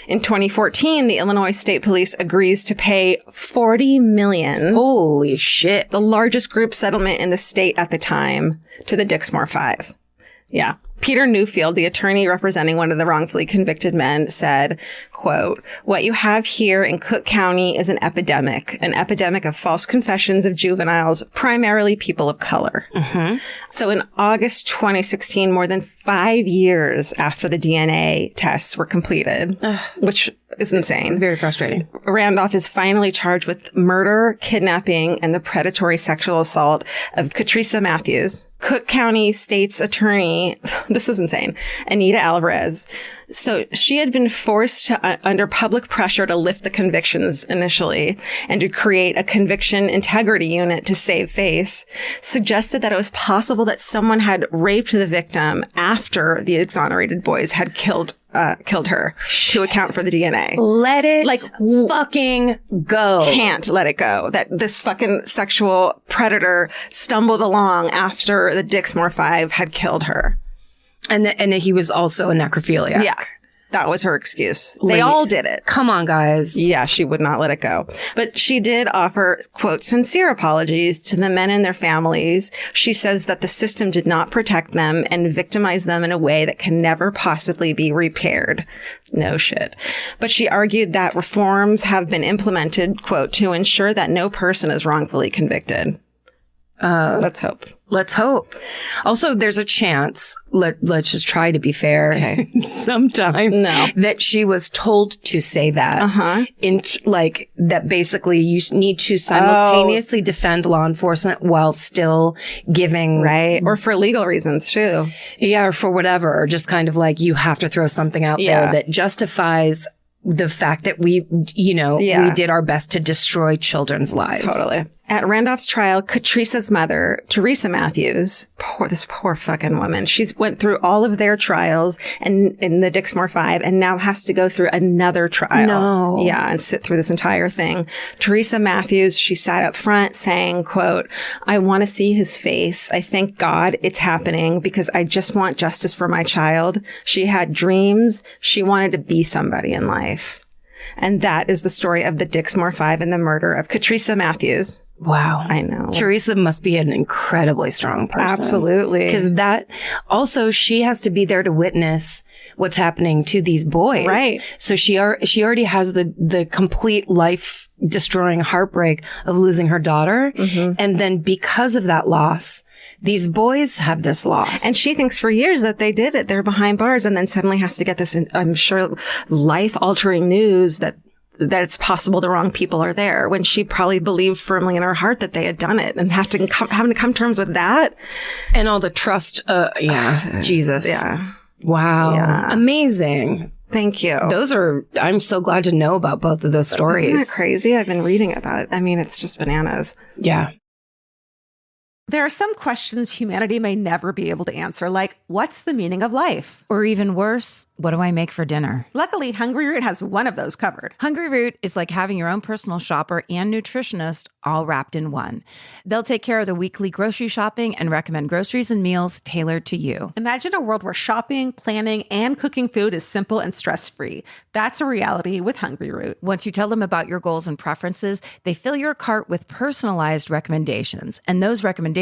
In 2014, the Illinois State Police agrees to pay $40 million. Holy shit. The largest group settlement in the state at the time, to the Dixmoor Five. Yeah. Peter Newfield, the attorney representing one of the wrongfully convicted men, said, quote, "What you have here in Cook County is an epidemic of false confessions of juveniles, primarily people of color." Mm-hmm. So in August 2016, more than 5 years after the DNA tests were completed, which is insane. Very frustrating. Randolph is finally charged with murder, kidnapping, and the predatory sexual assault of Katrisa Matthews. Cook County State's attorney, this is insane, Anita Alvarez. So she had been forced to, under public pressure to lift the convictions initially and to create a conviction integrity unit to save face, suggested that it was possible that someone had raped the victim after the exonerated boys had killed her to account for the DNA. Let it fucking go. Can't let it go. That this fucking sexual predator stumbled along after the Dixmoor Five had killed her. And he was also a necrophiliac. Yeah. That was her excuse. They all did it. Come on, guys. Yeah, she would not let it go. But she did offer, quote, sincere apologies to the men and their families. She says that the system did not protect them and victimize them in a way that can never possibly be repaired. No shit. But she argued that reforms have been implemented, quote, to ensure that no person is wrongfully convicted. Let's hope. Let's hope. Also, there's a chance, let's just try to be fair, sometimes, that she was told to say that. That basically you need to simultaneously defend law enforcement while still giving... Right. Or for legal reasons, too. Yeah, or for whatever. Or just kind of like you have to throw something out there that justifies the fact that we did our best to destroy children's lives. Totally. At Randolph's trial, Katrisa's mother, Teresa Matthews, this poor fucking woman, she's went through all of their trials and in the Dixmoor Five and now has to go through another trial. No. Yeah, and sit through this entire thing. Teresa Matthews, she sat up front saying, quote, "I want to see his face. I thank God it's happening because I just want justice for my child. She had dreams. She wanted to be somebody in life." And that is the story of the Dixmoor Five and the murder of Katrisa Matthews. Wow. I know. Teresa must be an incredibly strong person. Absolutely. Because also she has to be there to witness what's happening to these boys. Right. So she already has the complete life destroying heartbreak of losing her daughter. Mm-hmm. And then because of that loss, these boys have this loss. And she thinks for years that they did it. They're behind bars and then suddenly has to get this, I'm sure, life-altering news that it's possible the wrong people are there when she probably believed firmly in her heart that they had done it and having to come terms with that. And all the trust. Jesus. Yeah. Wow. Yeah. Amazing. Thank you. I'm so glad to know about both of those stories. Isn't that crazy? I've been reading about it. I mean, it's just bananas. Yeah. There are some questions humanity may never be able to answer, like, what's the meaning of life? Or even worse, what do I make for dinner? Luckily, Hungry Root has one of those covered. Hungry Root is like having your own personal shopper and nutritionist all wrapped in one. They'll take care of the weekly grocery shopping and recommend groceries and meals tailored to you. Imagine a world where shopping, planning, and cooking food is simple and stress-free. That's a reality with Hungry Root. Once you tell them about your goals and preferences, they fill your cart with personalized recommendations. And those recommendations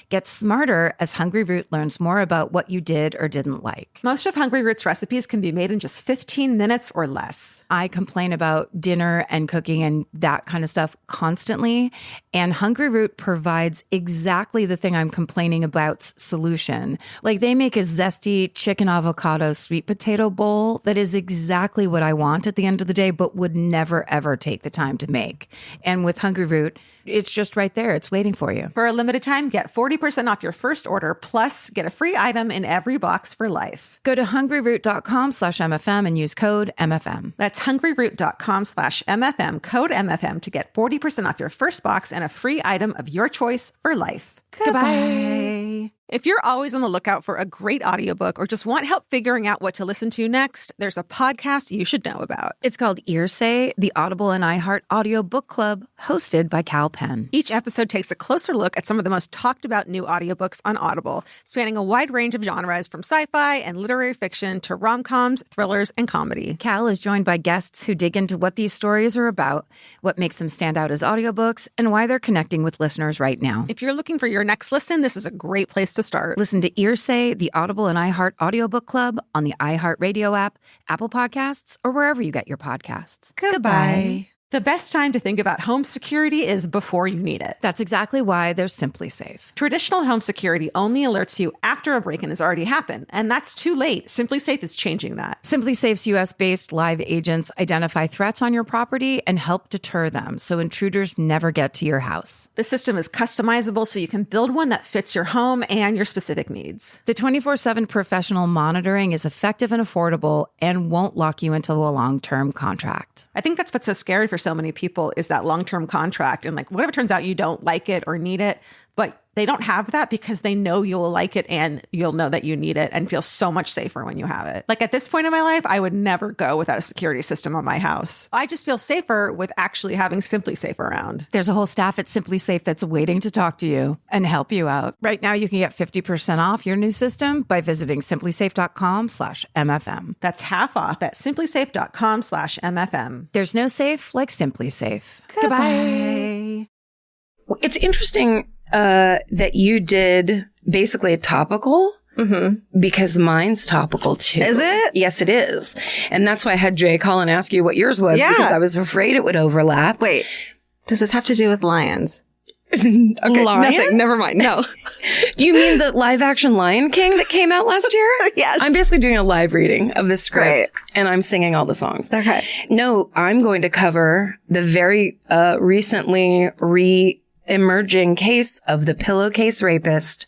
get smarter as Hungry Root learns more about what you did or didn't like. Most of Hungry Root's recipes can be made in just 15 minutes or less. I complain about dinner and cooking and that kind of stuff constantly. And Hungry Root provides exactly the thing I'm complaining about's solution. Like, they make a zesty chicken avocado sweet potato bowl that is exactly what I want at the end of the day, but would never, ever take the time to make. And with Hungry Root, it's just right there. It's waiting for you. For a limited time, get 40% off your first order, plus get a free item in every box for life. Go to hungryroot.com/MFM and use code MFM. That's hungryroot.com/MFM, code MFM, to get 40% off your first box and a free item of your choice for life. Goodbye. If you're always on the lookout for a great audiobook or just want help figuring out what to listen to next, there's a podcast you should know about. It's called Earsay, the Audible and iHeart Audio Book Club, hosted by Cal Penn. Each episode takes a closer look at some of the most talked about new audiobooks on Audible, spanning a wide range of genres from sci-fi and literary fiction to rom-coms, thrillers, and comedy. Cal is joined by guests who dig into what these stories are about, what makes them stand out as audiobooks, and why they're connecting with listeners right now. If you're looking for your next listen, this is a great place to start. Listen to Earsay, the Audible and iHeart Audiobook Club on the iHeartRadio app, Apple Podcasts, or wherever you get your podcasts. Goodbye. The best time to think about home security is before you need it. That's exactly why they're Simply Safe. Traditional home security only alerts you after a break-in has already happened, and that's too late. Simply Safe is changing that. Simply Safe's U.S.-based live agents identify threats on your property and help deter them so intruders never get to your house. The system is customizable so you can build one that fits your home and your specific needs. The 24/7 professional monitoring is effective and affordable and won't lock you into a long-term contract. I think that's what's so scary for so many people is that long-term contract. And like, what if it turns out you don't like it or need it, but they don't have that because they know you'll like it and you'll know that you need it and feel so much safer when you have it. Like, at this point in my life, I would never go without a security system on my house. I just feel safer with actually having Simply Safe around. There's a whole staff at Simply Safe that's waiting to talk to you and help you out. Right now, you can get 50% off your new system by visiting simplysafe.com/MFM. That's half off at simplysafe.com/MFM. There's no safe like Simply Safe. Goodbye. It's interesting that you did basically a topical. Mm-hmm. Because mine's topical too. Is it? Yes, it is. And that's why I had Jay call and ask you what yours was, because I was afraid it would overlap. Wait, does this have to do with lions? Okay, lions? Nothing. Never mind. No. You mean the live action Lion King that came out last year? Yes. I'm basically doing a live reading of the script, and I'm singing all the songs. Okay. No, I'm going to cover the very recently re-emerging case of the Pillowcase Rapist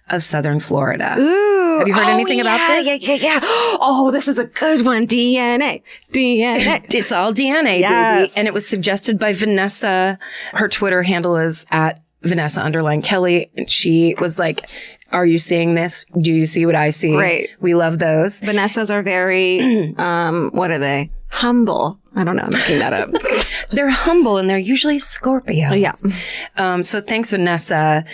of Southern Florida. Ooh. Have you heard anything about this? Yeah. Oh, this is a good one. DNA. It's all DNA, baby. And it was suggested by Vanessa. Her Twitter handle is at Vanessa_Kelly. And she was like, are you seeing this? Do you see what I see? Right. We love those. Vanessas are very, what are they? Humble. I don't know. I'm making that up. They're humble and they're usually Scorpios. Yeah. So thanks, Vanessa.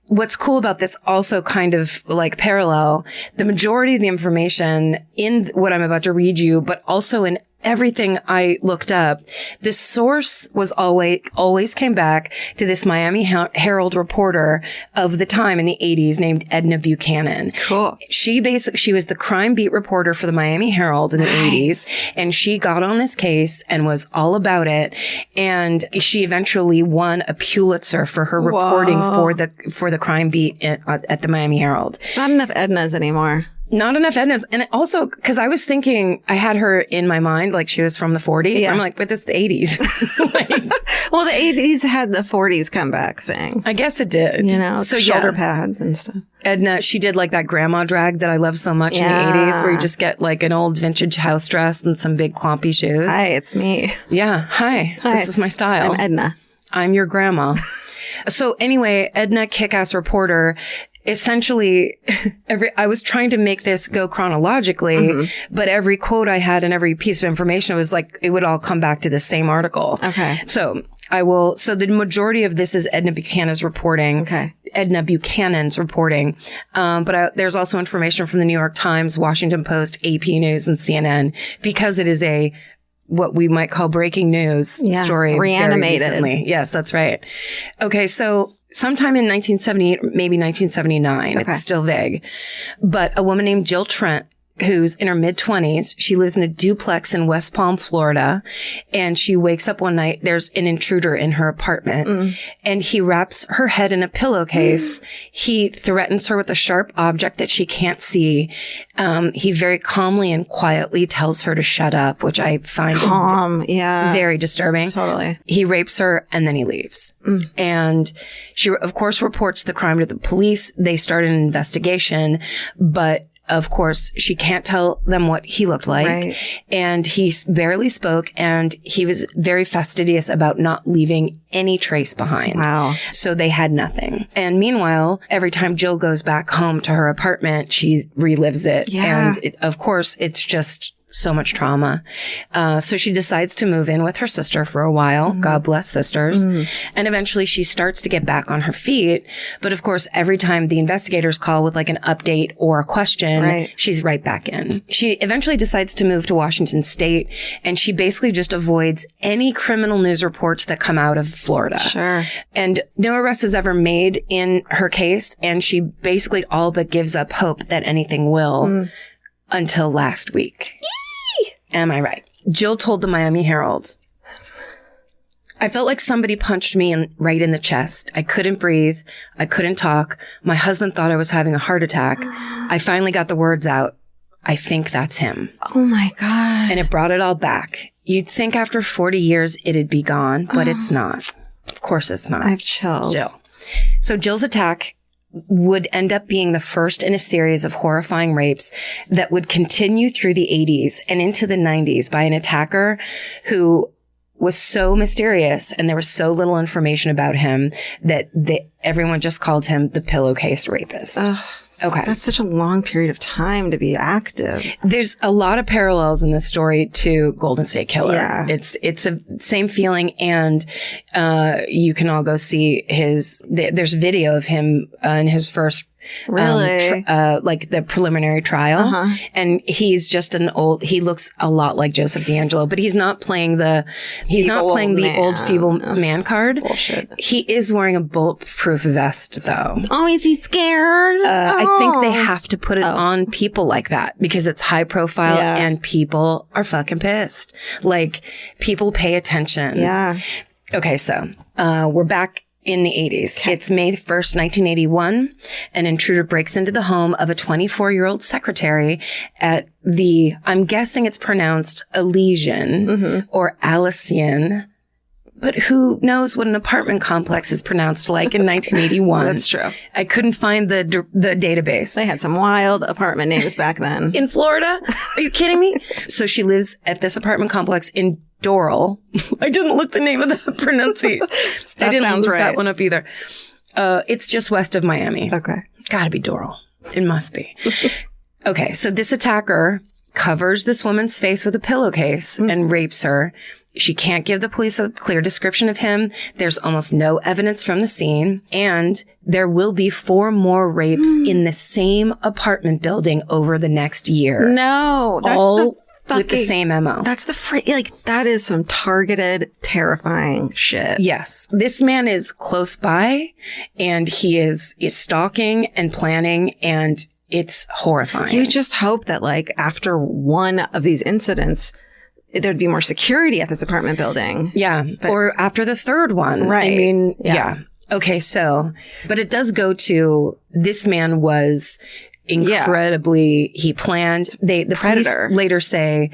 What's cool about this also kind of like parallel, the majority of the information in what I'm about to read you, but also in everything I looked up, the source was always came back to this Miami Herald reporter of the time in the 80s named Edna Buchanan. Cool. She was the crime beat reporter for the Miami Herald in the 80s, and she got on this case and was all about it. And she eventually won a Pulitzer for her reporting for the crime beat at the Miami Herald. It's not enough Ednas anymore. Not enough Ednas. And also, because I was thinking, I had her in my mind like she was from the 40s. Yeah. I'm like, but it's the 80s. Well, the 80s had the 40s comeback thing. I guess it did. You know, so shoulder pads and stuff. Edna, she did like that grandma drag that I love so much in the 80s, where you just get like an old vintage house dress and some big clompy shoes. Hi, it's me. Yeah. Hi. This is my style. I'm Edna. I'm your grandma. So anyway, Edna, kick-ass reporter, essentially, I was trying to make this go chronologically, but every quote I had and every piece of information was like, it would all come back to the same article. Okay. So the majority of this is Edna Buchanan's reporting. Okay. Edna Buchanan's reporting. But there's also information from the New York Times, Washington Post, AP News, and CNN, because it is what we might call breaking news story. Reanimated. Very recently. Yes, that's right. Okay. So sometime in 1978, maybe 1979, it's still vague, but a woman named Jill Trent, who's in her mid-20s, she lives in a duplex in West Palm, Florida, and she wakes up one night, there's an intruder in her apartment, and he wraps her head in a pillowcase. He threatens her with a sharp object that she can't see. He very calmly and quietly tells her to shut up, which I find very disturbing. Totally. He rapes her, and then he leaves. And she, of course, reports the crime to the police. They start an investigation, but of course, she can't tell them what he looked like. Right. And he barely spoke, and he was very fastidious about not leaving any trace behind. Wow. So they had nothing. And meanwhile, every time Jill goes back home to her apartment, she relives it. Yeah. And of course, it's just so much trauma. So she decides to move in with her sister for a while. God bless sisters. And eventually she starts to get back on her feet. But of course, every time the investigators call with like an update or a question, she's right back in. She eventually decides to move to Washington State, and she basically just avoids any criminal news reports that come out of Florida. Sure. And no arrest is ever made in her case. And she basically all but gives up hope that anything will until last week. Am I right? Jill told the Miami Herald, I felt like somebody punched me right in the chest. I couldn't breathe. I couldn't talk. My husband thought I was having a heart attack. I finally got the words out. I think that's him. Oh my God. And it brought it all back. You'd think after 40 years it'd be gone, but it's not. Of course it's not. I have chills. Jill. So Jill's attack would end up being the first in a series of horrifying rapes that would continue through the 80s and into the 90s by an attacker who was so mysterious, and there was so little information about him that everyone just called him the Pillowcase Rapist. Okay. That's such a long period of time to be active. There's a lot of parallels in this story to Golden State Killer. Yeah. It's a same feeling, and you can all go see there's video of him in his first like the preliminary trial, and he's just he looks a lot like Joseph D'Angelo, but he's not playing the old feeble man card. Bullshit. He is wearing a bulletproof vest though. Oh, is he scared? I think they have to put it on people like that because it's high profile and people are fucking pissed. Like, people pay attention. Yeah. Okay, so we're back in the 80s. Okay. It's May 1st, 1981. An intruder breaks into the home of a 24-year-old secretary at I'm guessing it's pronounced Elysian or Alician, but who knows what an apartment complex is pronounced like in 1981. That's true. I couldn't find the database. They had some wild apartment names back then. In Florida? Are you kidding me? So she lives at this apartment complex in Doral. I didn't look the name of the pronunciation. I didn't look that one up either. It's just west of Miami. Okay. Gotta be Doral. It must be. Okay, so this attacker covers this woman's face with a pillowcase and rapes her. She can't give the police a clear description of him. There's almost no evidence from the scene. And there will be 4 more rapes in the same apartment building over the next year. No. All with the same MO. That's that is some targeted, terrifying shit. Yes. This man is close by, and he is stalking and planning, and it's horrifying. You just hope that, like, after one of these incidents, there'd be more security at this apartment building. Yeah. Or after the third one. Right. I mean, yeah. Okay. So, but it does go to, this man was incredibly, he planned. The Predator. Police later say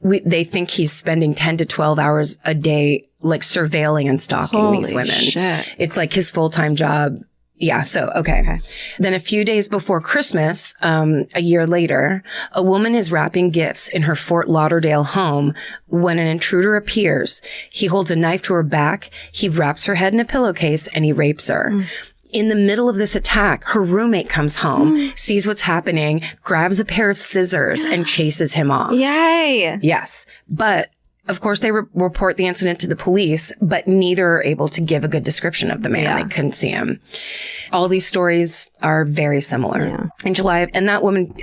they think he's spending 10 to 12 hours a day, like, surveilling and stalking these women. Shit. It's like his full-time job. Yeah. So, okay. Then a few days before Christmas, a year later, a woman is wrapping gifts in her Fort Lauderdale home when an intruder appears. He holds a knife to her back. He wraps her head in a pillowcase and he rapes her. In the middle of this attack, her roommate comes home, sees what's happening, grabs a pair of scissors and chases him off. Yay. Yes. But of course, they report the incident to the police, but neither are able to give a good description of the man. Yeah. They couldn't see him. All these stories are very similar. Yeah. In July, and that woman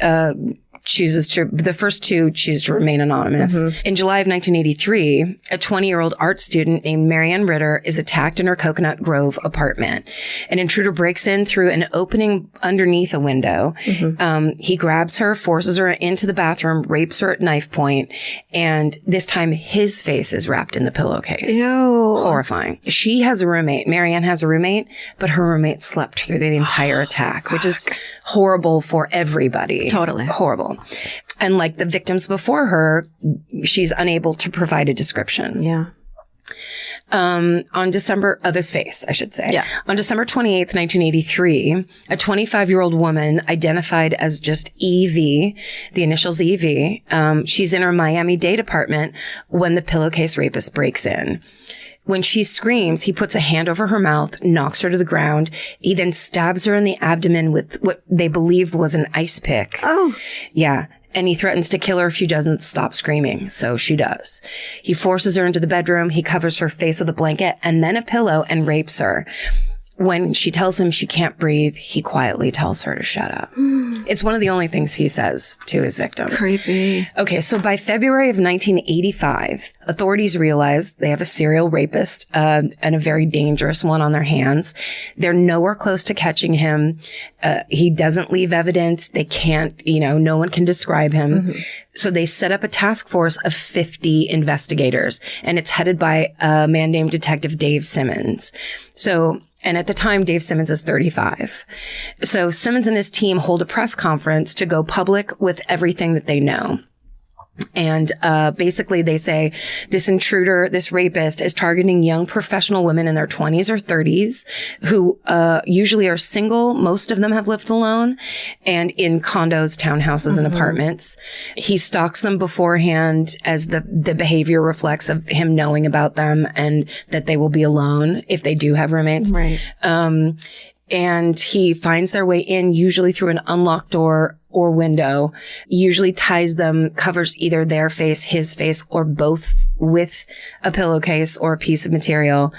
the first two choose to remain anonymous. In July of 1983, a 20-year-old art student named Marianne Ritter is attacked in her Coconut Grove apartment. An intruder breaks in through an opening underneath a window. He grabs her, forces her into the bathroom, rapes her at knife point, and this time his face is wrapped in the pillowcase. Ew. Horrifying. She has a roommate. Marianne has a roommate, but her roommate slept through the entire attack, which is horrible for everybody. Totally. Horrible. And like the victims before her, she's unable to provide a description. Yeah. On December of his face, I should say. Yeah. On December 28th, 1983, a 25-year-old woman identified as just EV, the initials EV, she's in her Miami-Dade apartment when the pillowcase rapist breaks in. When she screams, he puts a hand over her mouth, knocks her to the ground. He then stabs her in the abdomen with what they believe was an ice pick. Oh. Yeah. And he threatens to kill her if she doesn't stop screaming. So she does. He forces her into the bedroom. He covers her face with a blanket and then a pillow and rapes her. When she tells him she can't breathe, he quietly tells her to shut up. It's one of the only things he says to his victims. Creepy. Okay, so by February of 1985, authorities realize they have a serial rapist and a very dangerous one on their hands. They're nowhere close to catching him. He doesn't leave evidence. They can't, no one can describe him. So they set up a task force of 50 investigators, and it's headed by a man named Detective Dave Simmons. And at the time, Dave Simmons is 35. So Simmons and his team hold a press conference to go public with everything that they know. And basically they say this intruder, this rapist is targeting young professional women in their 20s or 30s who usually are single. Most of them have lived alone and in condos, townhouses, and apartments. He stalks them beforehand as the behavior reflects of him knowing about them and that they will be alone if they do have roommates. Right. And he finds their way in usually through an unlocked door or window, usually ties them, covers either their face, his face, or both with a pillowcase or a piece of material,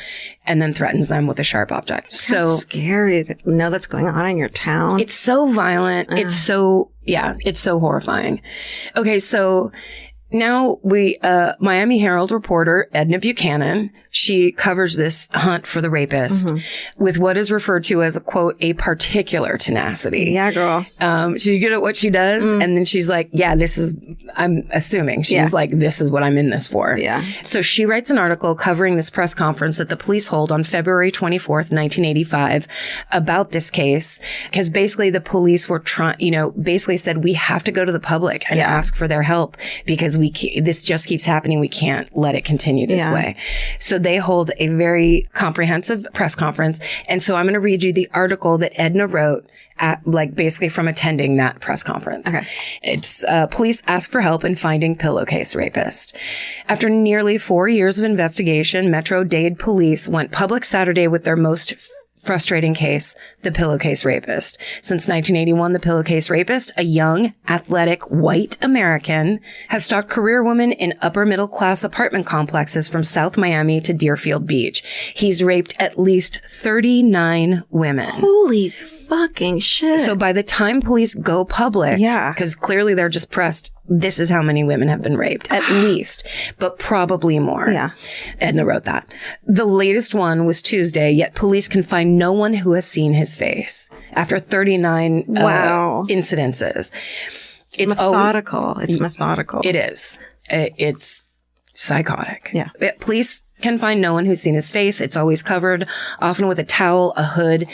and then threatens them with a sharp object. So scary to know that's going on in your town. It's so violent. It's so horrifying. Okay, so now Miami Herald reporter Edna Buchanan, she covers this hunt for the rapist with what is referred to as a quote, a particular tenacity. Yeah, girl. She's good at what she does. And then she's like, I'm assuming she's like, this is what I'm in this for. Yeah. So she writes an article covering this press conference that the police hold on February 24th, 1985 about this case. Because basically the police were basically said, we have to go to the public and ask for their help because this just keeps happening. We can't let it continue this way. So they hold a very comprehensive press conference. And so I'm going to read you the article that Edna wrote basically from attending that press conference. Okay. It's police ask for help in finding pillowcase rapist. After nearly 4 years of investigation, Metro-Dade police went public Saturday with their most frustrating case, the pillowcase rapist. Since 1981, the pillowcase rapist, a young, athletic, white American, has stalked career women in upper middle class apartment complexes from South Miami to Deerfield Beach. He's raped at least 39 women. Holy fucking shit. So by the time police go public, because clearly they're just pressed, this is how many women have been raped, at least, but probably more. Yeah. Edna wrote that. The latest one was Tuesday, yet police can find no one who has seen his face after 39 incidences. It's methodical. It's methodical. It is. It's psychotic. Yeah. Police can find no one who's seen his face. It's always covered, often with a towel, a hood,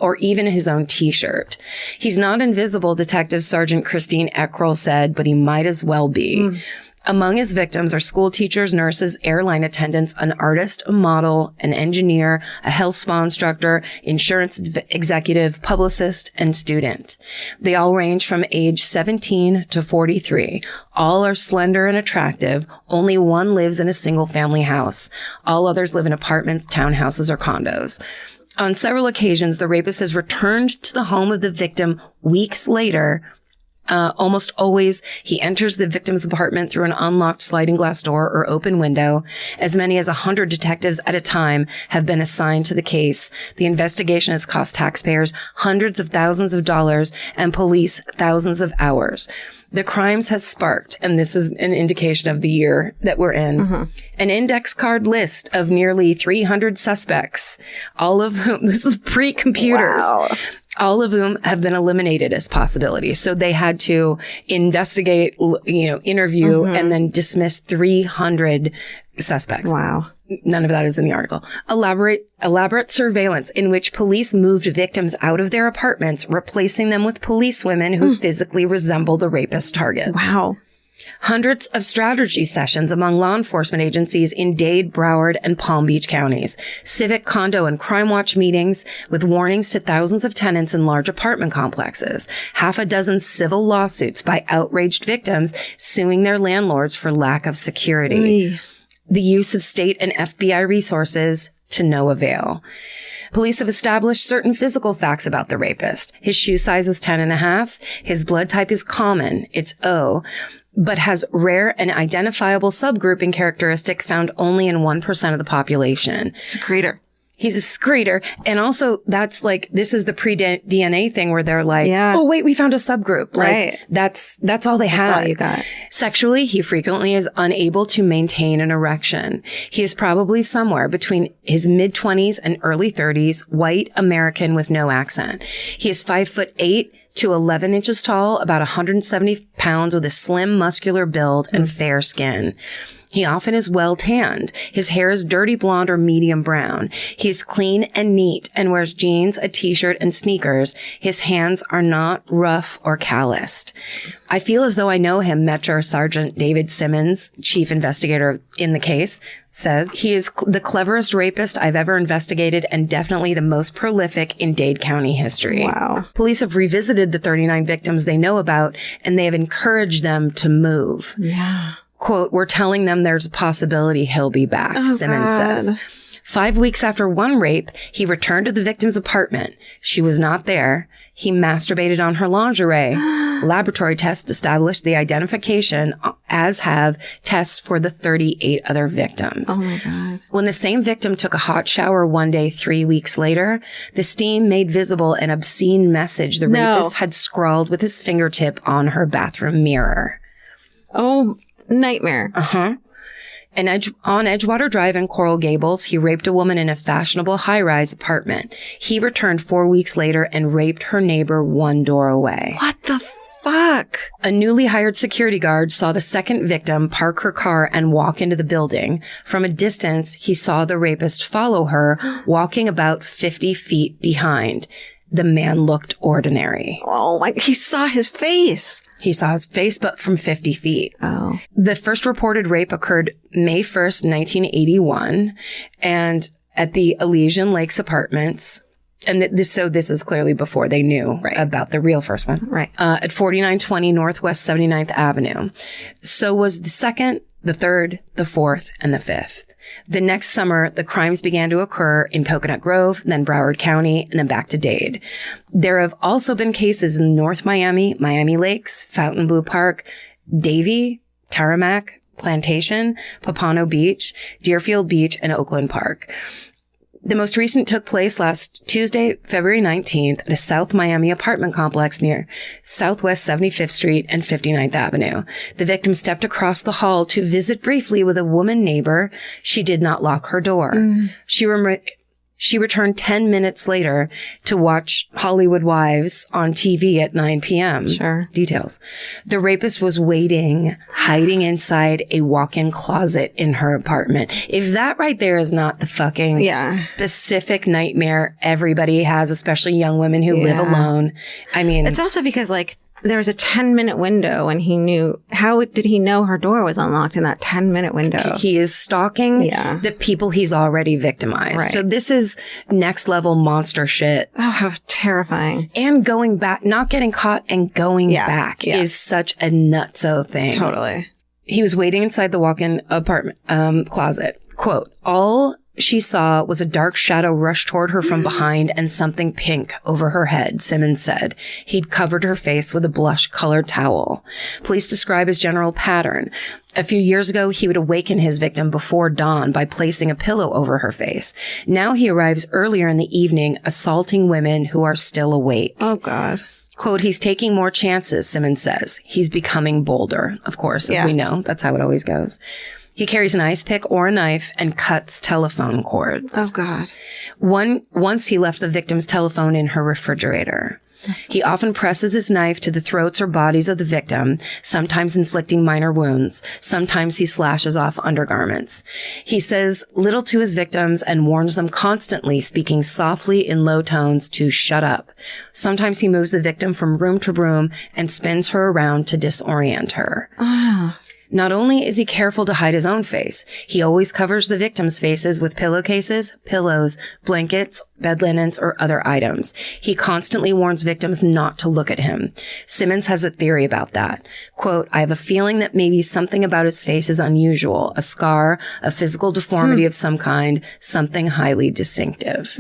or even his own T-shirt. He's not invisible, Detective Sergeant Christine Eckrell said, but he might as well be. Among his victims are school teachers, nurses, airline attendants, an artist, a model, an engineer, a health spa instructor, insurance executive, publicist, and student. They all range from age 17 to 43. All are slender and attractive. Only one lives in a single-family house. All others live in apartments, townhouses, or condos. On several occasions, the rapist has returned to the home of the victim weeks later. Almost always, he enters the victim's apartment through an unlocked sliding glass door or open window. As many as 100 detectives at a time have been assigned to the case. The investigation has cost taxpayers hundreds of thousands of dollars and police thousands of hours. The crimes has sparked, and this is an indication of the year that we're in, an index card list of nearly 300 suspects, all of whom, this is pre-computers, all of whom have been eliminated as possibilities. So they had to investigate, interview, and then dismiss 300 suspects. Wow. None of that is in the article. Elaborate surveillance in which police moved victims out of their apartments, replacing them with policewomen who physically resemble the rapist targets. Wow. Hundreds of strategy sessions among law enforcement agencies in Dade, Broward, and Palm Beach counties. Civic, condo, and crime watch meetings with warnings to thousands of tenants in large apartment complexes. Half a dozen civil lawsuits by outraged victims suing their landlords for lack of security. The use of state and FBI resources to no avail. Police have established certain physical facts about the rapist. His shoe size is 10.5. His blood type is common. It's O, but has rare and identifiable subgrouping characteristic found only in 1% of the population. Secretor. He's a secretor. And also, that's like, this is the pre-DNA thing where they're like, oh, wait, we found a subgroup. Like, that's all they had. That's all you got. Sexually, he frequently is unable to maintain an erection. He is probably somewhere between his mid-20s and early 30s, white American with no accent. He is 5'8" to 11 inches tall, about 170 pounds, with a slim, muscular build and fair skin. He often is well tanned. His hair is dirty blonde or medium brown. He's clean and neat and wears jeans, a t-shirt, and sneakers. His hands are not rough or calloused. I feel as though I know him, Metro Sergeant David Simmons, chief investigator in the case, says. He is the cleverest rapist I've ever investigated and definitely the most prolific in Dade County history. Wow. Police have revisited the 39 victims they know about, and they have encouraged them to move. Yeah. Quote, we're telling them there's a possibility he'll be back, Simmons says. 5 weeks after one rape, he returned to the victim's apartment. She was not there. He masturbated on her lingerie. Laboratory tests established the identification, as have tests for the 38 other victims. Oh my God. When the same victim took a hot shower one day 3 weeks later, the steam made visible an obscene message the rapist had scrawled with his fingertip on her bathroom mirror. Oh, nightmare. On Edgewater Drive in Coral Gables, he raped a woman in a fashionable high-rise apartment. He returned 4 weeks later and raped her neighbor one door away. What the fuck? A newly hired security guard saw the second victim park her car and walk into the building. From a distance, he saw the rapist follow her, walking about 50 feet behind. The man looked ordinary. Oh, like he saw his face. He saw his face, but from 50 feet. Oh. The first reported rape occurred May 1st, 1981, and at the Elysian Lakes Apartments. And this is clearly before they knew about the real first one. Right. At 4920 Northwest 79th Avenue. So was the second, the third, the fourth, and the fifth. The next summer, the crimes began to occur in Coconut Grove, then Broward County, and then back to Dade. There have also been cases in North Miami, Miami Lakes, Fontainebleau Park, Davie, Tarmac, Plantation, Pompano Beach, Deerfield Beach, and Oakland Park. The most recent took place last Tuesday, February 19th at a South Miami apartment complex near Southwest 75th Street and 59th Avenue. The victim stepped across the hall to visit briefly with a woman neighbor. She did not lock her door. She returned 10 minutes later to watch Hollywood Wives on TV at 9 p.m. Sure. Details. The rapist was waiting, hiding inside a walk-in closet in her apartment. If that right there is not the fucking specific nightmare everybody has, especially young women who live alone. I mean, it's also because, like, there was a 10-minute window and he knew. How did he know her door was unlocked in that 10-minute window? He is stalking the people he's already victimized. Right. So this is next level monster shit. Oh, how terrifying. And going back, not getting caught and going back is such a nutso thing. Totally. He was waiting inside the walk-in apartment closet. Quote, all she saw was a dark shadow rush toward her from behind and something pink over her head, Simmons said. He'd covered her face with a blush-colored towel. Police describe his general pattern. A few years ago, he would awaken his victim before dawn by placing a pillow over her face. Now he arrives earlier in the evening, assaulting women who are still awake. Oh, God. Quote, he's taking more chances, Simmons says. He's becoming bolder, of course, as we know. That's how it always goes. He carries an ice pick or a knife and cuts telephone cords. Oh, God. Once he left the victim's telephone in her refrigerator. He often presses his knife to the throats or bodies of the victim, sometimes inflicting minor wounds. Sometimes he slashes off undergarments. He says little to his victims and warns them constantly, speaking softly in low tones to shut up. Sometimes he moves the victim from room to room and spins her around to disorient her. Not only is he careful to hide his own face, he always covers the victim's faces with pillowcases, pillows, blankets, bed linens, or other items. He constantly warns victims not to look at him. Simmons has a theory about that. Quote, I have a feeling that maybe something about his face is unusual, a scar, a physical deformity of some kind, something highly distinctive.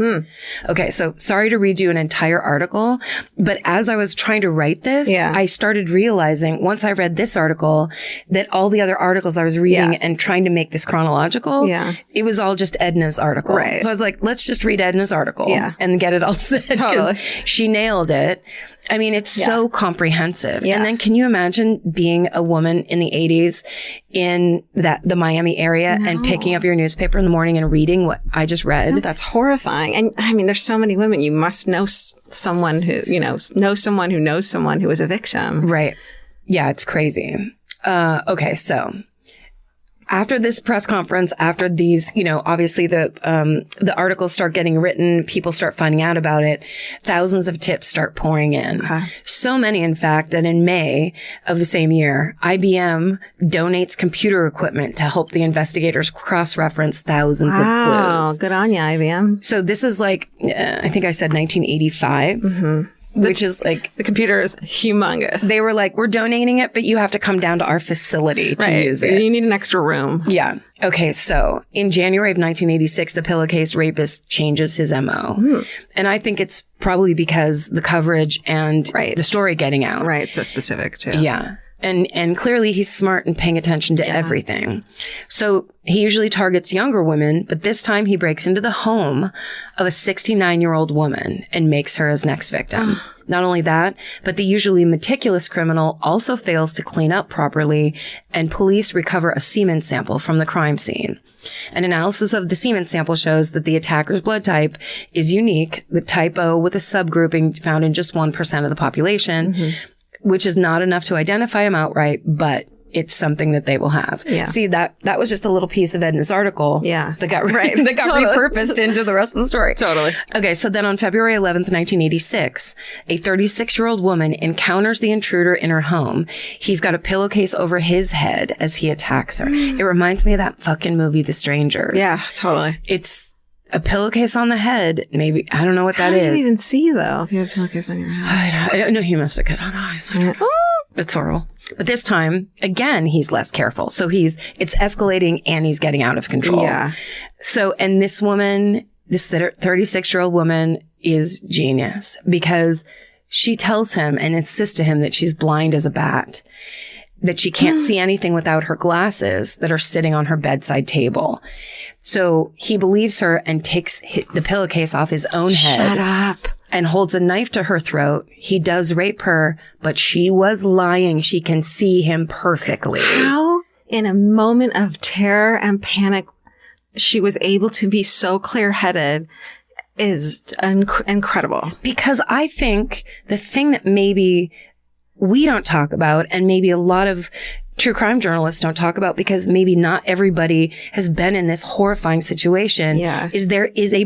Okay, so sorry to read you an entire article, but as I was trying to write this, I started realizing once I read this article that all the other articles I was reading and trying to make this chronological, it was all just Edna's article. Right. So I was like, let's just read Edna's article and get it all said. Because she nailed it. I mean, it's so comprehensive. And then can you imagine being a woman in the 80s in the Miami area and picking up your newspaper in the morning and reading what I just read? No, that's horrifying. And I mean, there's so many women. You must know someone who, know someone who knows someone who was a victim. Right. Yeah, it's crazy. Okay, so after this press conference, after these, obviously the articles start getting written, people start finding out about it, thousands of tips start pouring in. Okay. So many, in fact, that in May of the same year, IBM donates computer equipment to help the investigators cross-reference thousands of clues. Good on you, IBM. So this is like, I think I said 1985. Which is like... The computer is humongous. They were like, we're donating it, but you have to come down to our facility to use it. You need an extra room. Yeah. Okay, so in January of 1986, the Pillowcase rapist changes his MO. And I think it's probably because the coverage and the story getting out. Right, so specific too. Yeah. And clearly he's smart and paying attention to everything. So he usually targets younger women, but this time he breaks into the home of a 69-year-old woman and makes her his next victim. Not only that, but the usually meticulous criminal also fails to clean up properly, and police recover a semen sample from the crime scene. An analysis of the semen sample shows that the attacker's blood type is unique, the type O with a subgrouping found in just 1% of the population, which is not enough to identify him outright, but it's something that they will have. Yeah. See, that was just a little piece of Edna's article that got repurposed into the rest of the story. Totally. Okay, so then on February 11th, 1986, a 36-year-old woman encounters the intruder in her home. He's got a pillowcase over his head as he attacks her. It reminds me of that fucking movie, The Strangers. Yeah, totally. It's a pillowcase on the head. Maybe. I don't know what that is. How do you even see, though, if you have a pillowcase on your head? I know he must have got on. It's horrible. But this time, again, he's less careful. So it's escalating and he's getting out of control. Yeah. So, and this woman, this 36-year-old woman is genius because she tells him and insists to him that she's blind as a bat, that she can't see anything without her glasses that are sitting on her bedside table. So he believes her and takes the pillowcase off his own head. Shut up. And holds a knife to her throat. He does rape her, but she was lying. She can see him perfectly. How, in a moment of terror and panic, she was able to be so clear-headed is incredible. Because I think the thing that maybe we don't talk about, and maybe a lot of true crime journalists don't talk about, because maybe not everybody has been in this horrifying situation, is there is a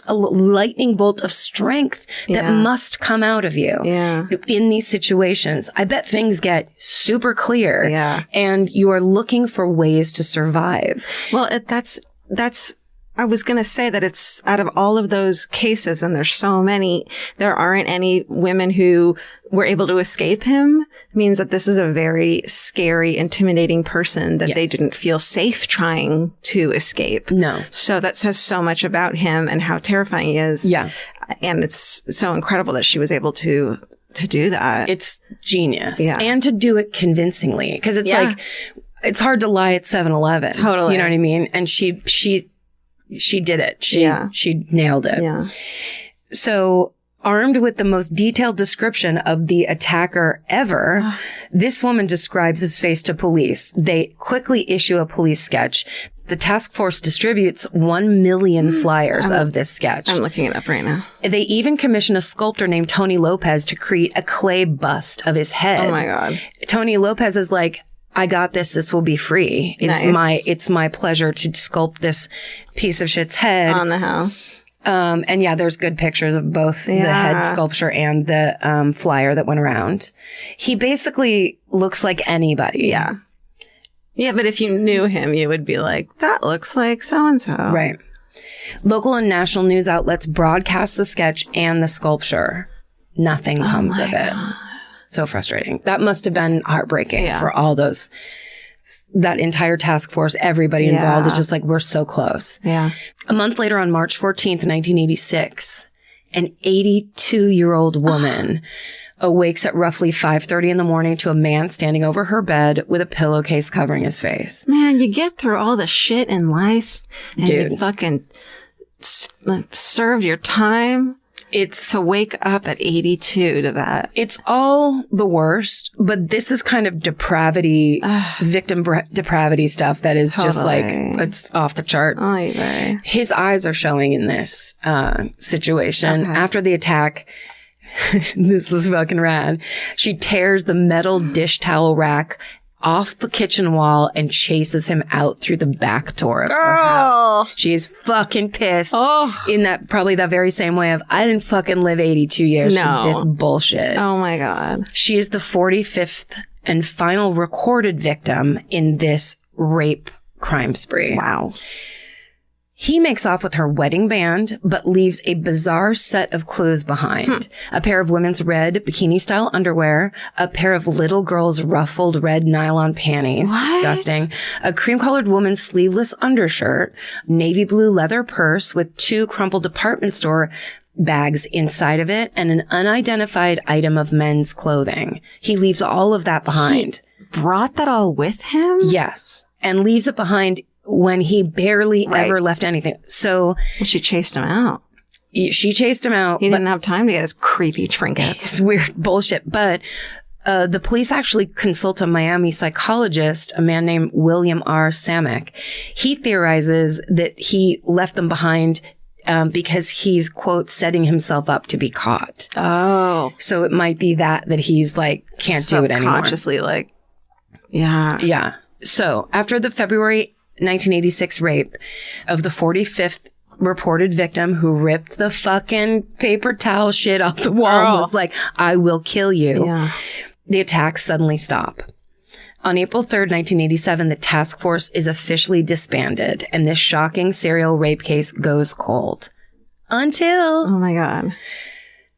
lightning bolt of strength that must come out of you in these situations. I bet things get super clear and you are looking for ways to survive. Well, that's I was going to say that it's out of all of those cases, and there's so many, there aren't any women who were able to escape him. It means that this is a very scary, intimidating person that they didn't feel safe trying to escape. No. So that says so much about him and how terrifying he is. Yeah. And it's so incredible that she was able to do that. It's genius. Yeah. And to do it convincingly. Because it's like, it's hard to lie at 7-Eleven. Totally. You know what I mean? And she did it. She nailed it. Yeah. So, armed with the most detailed description of the attacker ever, this woman describes his face to police. They quickly issue a police sketch. The task force distributes 1 million flyers of this sketch. I'm looking it up right now. They even commission a sculptor named Tony Lopez to create a clay bust of his head. Oh my God. Tony Lopez is like, I got this. This will be free. It's my pleasure to sculpt this piece of shit's head on the house. And there's good pictures of both the head sculpture and the flyer that went around. He basically looks like anybody. Yeah. Yeah, but if you knew him, you would be like, that looks like so-and-so. Right. Local and national news outlets broadcast the sketch and the sculpture. Nothing comes of it. So frustrating. That must have been heartbreaking for all those, that entire task force, everybody involved. It's just like, we're so close. Yeah. A month later, on March 14th, 1986, an 82-year-old woman awakes at roughly 5:30 in the morning to a man standing over her bed with a pillowcase covering his face. Man, you get through all the shit in life and you fucking served your time. It's to wake up at 82 to that. It's all the worst, but this is kind of depravity, victim depravity stuff that is just like, it's off the charts. His eyes are showing in this situation. After the attack, this is fucking rad. She tears the metal dish towel rack off the kitchen wall and chases him out through the back door of her house. She is fucking pissed in that very same way of, I didn't fucking live 82 years for this bullshit. Oh my God. She is the 45th and final recorded victim in this rape crime spree. Wow. He makes off with her wedding band, but leaves a bizarre set of clues behind. A pair of women's red bikini-style underwear, a pair of little girls' ruffled red nylon panties. What? Disgusting. A cream-colored woman's sleeveless undershirt, navy blue leather purse with 2 crumpled department store bags inside of it, and an unidentified item of men's clothing. He leaves all of that behind. He brought that all with him? Yes. And leaves it behind when he barely ever left anything. So she chased him out. She chased him out. He didn't have time to get his creepy trinkets. It's weird bullshit. But the police actually consult a Miami psychologist, a man named William R. Samek. He theorizes that he left them behind because he's, quote, setting himself up to be caught. Oh. So it might be that he's like, can't do it anymore. Subconsciously, like, yeah. Yeah. So after the February 1986 rape of the 45th reported victim who ripped the fucking paper towel shit off the wall and was like, I will kill you. The attacks suddenly stop. On April 3rd, 1987, the task force is officially disbanded and this shocking serial rape case goes cold. Until... Oh my God.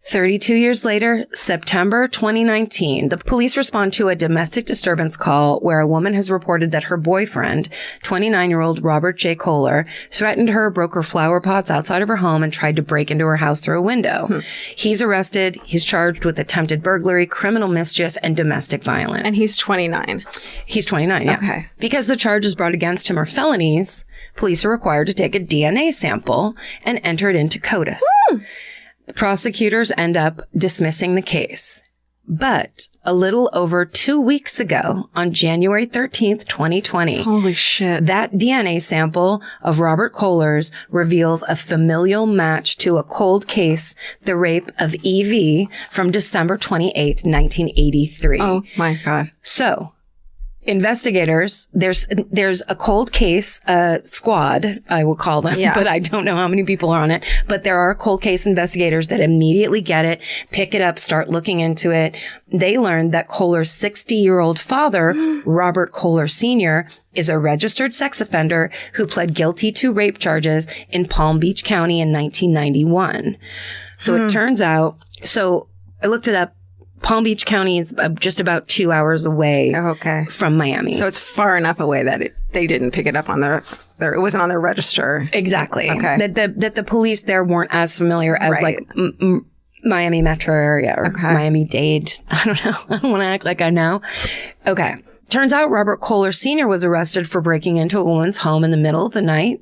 32 years later, September 2019, the police respond to a domestic disturbance call where a woman has reported that her boyfriend, 29-year-old Robert J. Kohler, threatened her, broke her flower pots outside of her home, and tried to break into her house through a window. He's arrested. He's charged with attempted burglary, criminal mischief, and domestic violence. And he's 29. He's 29, yeah. Okay. Because the charges brought against him are felonies, police are required to take a DNA sample and enter it into CODIS. Prosecutors end up dismissing the case. But a little over 2 weeks ago, on January 13th, 2020, holy shit, that DNA sample of Robert Kohler's reveals a familial match to a cold case, the rape of Evie from December 28th, 1983. Oh my God. So, investigators, there's a cold case squad, I will call them, but I don't know how many people are on it. But there are cold case investigators that immediately get it, pick it up, start looking into it. They learned that Kohler's 60-year-old father, Robert Kohler Sr., is a registered sex offender who pled guilty to rape charges in Palm Beach County in 1991. So it turns out, so I looked it up. Palm Beach County is just about 2 hours away from Miami. So it's far enough away that they didn't pick it up on their it wasn't on their register. Exactly. Okay. That the police there weren't as familiar as like Miami metro area or Miami-Dade. I don't know. I don't want to act like I know. Okay. Turns out Robert Kohler Sr. was arrested for breaking into a woman's home in the middle of the night,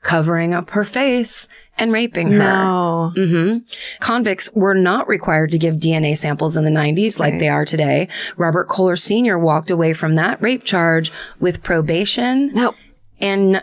covering up her face, and raping her. No. Convicts were not required to give DNA samples in the 90s like they are today. Robert Kohler Sr. walked away from that rape charge with probation. And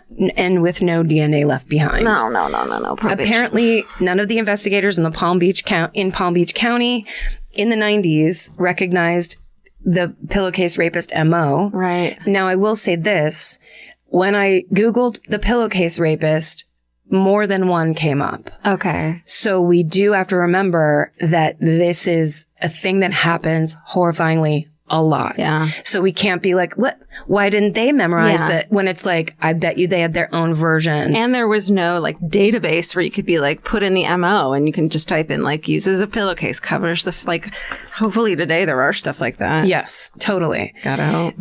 with no DNA left behind. No. Probation. Apparently, none of the investigators in Palm Beach County in the 90s recognized the Pillowcase rapist MO. Right. Now, I will say this. When I Googled the Pillowcase rapist, more than one came up. Okay. So we do have to remember that this is a thing that happens horrifyingly a lot. Yeah. So we can't be like, what? Why didn't they memorize that? When it's like, I bet you they had their own version. And there was no like database where you could be like, put in the MO and you can just type in like, uses a pillowcase, covers the, like, hopefully today there are stuff like that. Yes, totally. Gotta hope.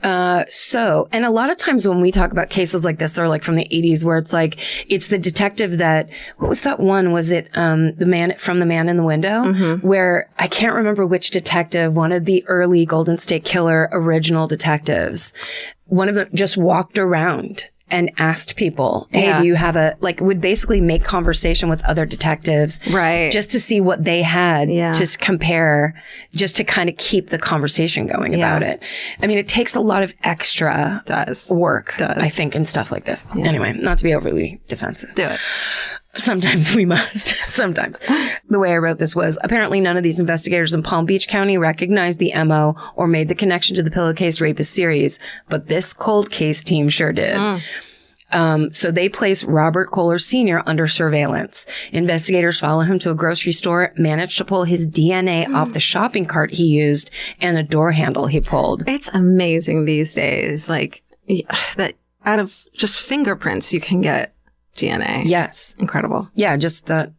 And a lot of times when we talk about cases like this, they're like from the 80s where it's like, it's the detective that, what was that one? Was it, the man in the window? Where I can't remember which detective, one of the early Golden State Killer original detectives, one of them just walked around and asked people, hey, do you have would basically make conversation with other detectives. Right. Just to see what they had to compare, just to kind of keep the conversation going about it. I mean, it takes a lot of extra work, I think, and stuff like this. Anyway, not to be overly defensive. Do it. Sometimes we must. Sometimes. The way I wrote this was, apparently none of these investigators in Palm Beach County recognized the MO or made the connection to the Pillowcase Rapist series, but this cold case team sure did. So they place Robert Kohler Sr. under surveillance. Investigators follow him to a grocery store, managed to pull his DNA off the shopping cart he used and a door handle he pulled. It's amazing these days, like, that out of just fingerprints you can get DNA. Yes. Incredible. Yeah, just the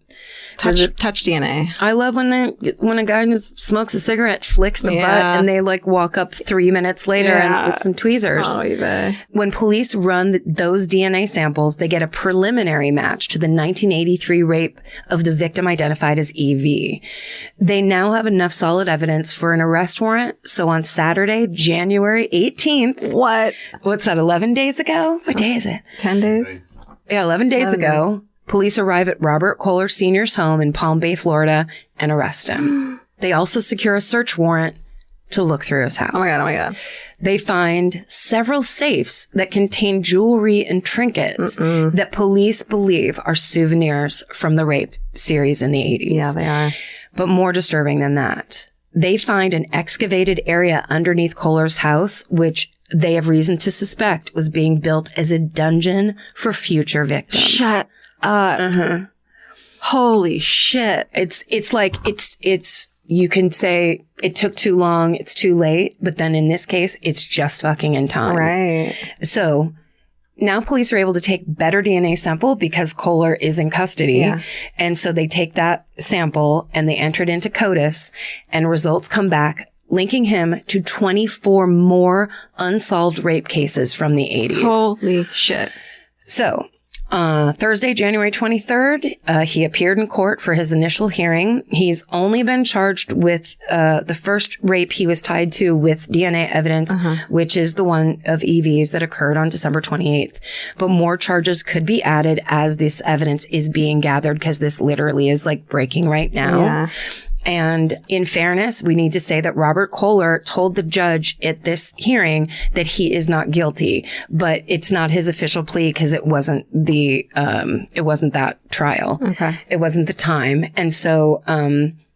touch DNA. I love when a guy who smokes a cigarette flicks the butt and they like walk up 3 minutes later and with some tweezers. Oh, yeah. When police run those DNA samples, they get a preliminary match to the 1983 rape of the victim identified as EV. They now have enough solid evidence for an arrest warrant. So on Saturday, January 18th. What's that, 11 days ago? What day is it? 10 days? Yeah, 11 days ago. Police arrive at Robert Kohler Sr.'s home in Palm Bay, Florida, and arrest him. They also secure a search warrant to look through his house. Oh my God. They find several safes that contain jewelry and trinkets that police believe are souvenirs from the rape series in the 80s. Yeah, they are. But more disturbing than that, they find an excavated area underneath Kohler's house, which they have reason to suspect was being built as a dungeon for future victims. Shut up. Holy shit. It's like, you can say it took too long, it's too late, but then in this case, it's just fucking in time. Right. So now police are able to take better DNA sample because Kohler is in custody. Yeah. And so they take that sample and they enter it into CODIS and results come back linking him to 24 more unsolved rape cases from the 80s. Holy shit. So, Thursday, January 23rd, he appeared in court for his initial hearing. He's only been charged with the first rape he was tied to with DNA evidence, which is the one of EV's that occurred on December 28th. But more charges could be added as this evidence is being gathered because this literally is like breaking right now. Yeah. And in fairness, we need to say that Robert Kohler told the judge at this hearing that he is not guilty, but it's not his official plea because it wasn't that trial. Okay. It wasn't the time. And so,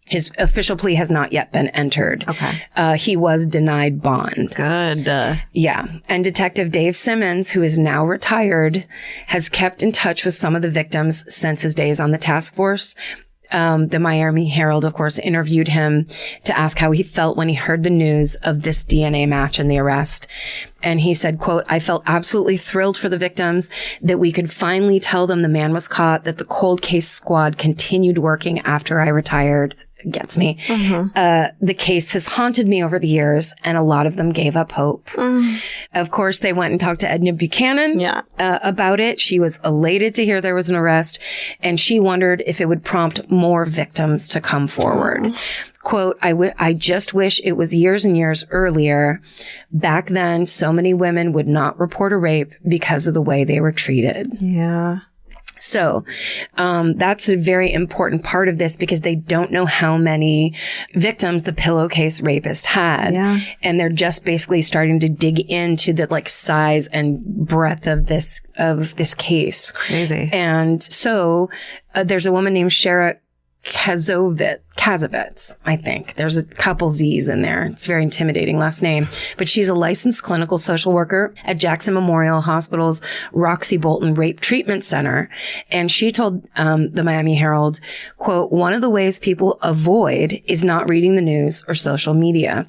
His official plea has not yet been entered. Okay. He was denied bond. Good. Yeah. And Detective Dave Simmons, who is now retired, has kept in touch with some of the victims since his days on the task force. The Miami Herald, of course, interviewed him to ask how he felt when he heard the news of this DNA match and the arrest. And he said, quote, "I felt absolutely thrilled for the victims that we could finally tell them the man was caught, that the cold case squad continued working after I retired." Gets me. The case has haunted me over the years, and a lot of them gave up hope. Of course, they went and talked to Edna Buchanan about it. She was elated to hear there was an arrest, and she wondered if it would prompt more victims to come forward. Quote, I just wish it was years and years earlier. Back then, so many women would not report a rape because of the way they were treated. Yeah. So, that's a very important part of this because they don't know how many victims the Pillowcase rapist had. Yeah. And they're just basically starting to dig into the size and breadth of this case. Crazy. And so, there's a woman named Shara Kazovitz, I think. There's a couple Z's in there. It's a very intimidating last name. But she's a licensed clinical social worker at Jackson Memorial Hospital's Roxy Bolton Rape Treatment Center. And she told the Miami Herald, quote, "One of the ways people avoid is not reading the news or social media."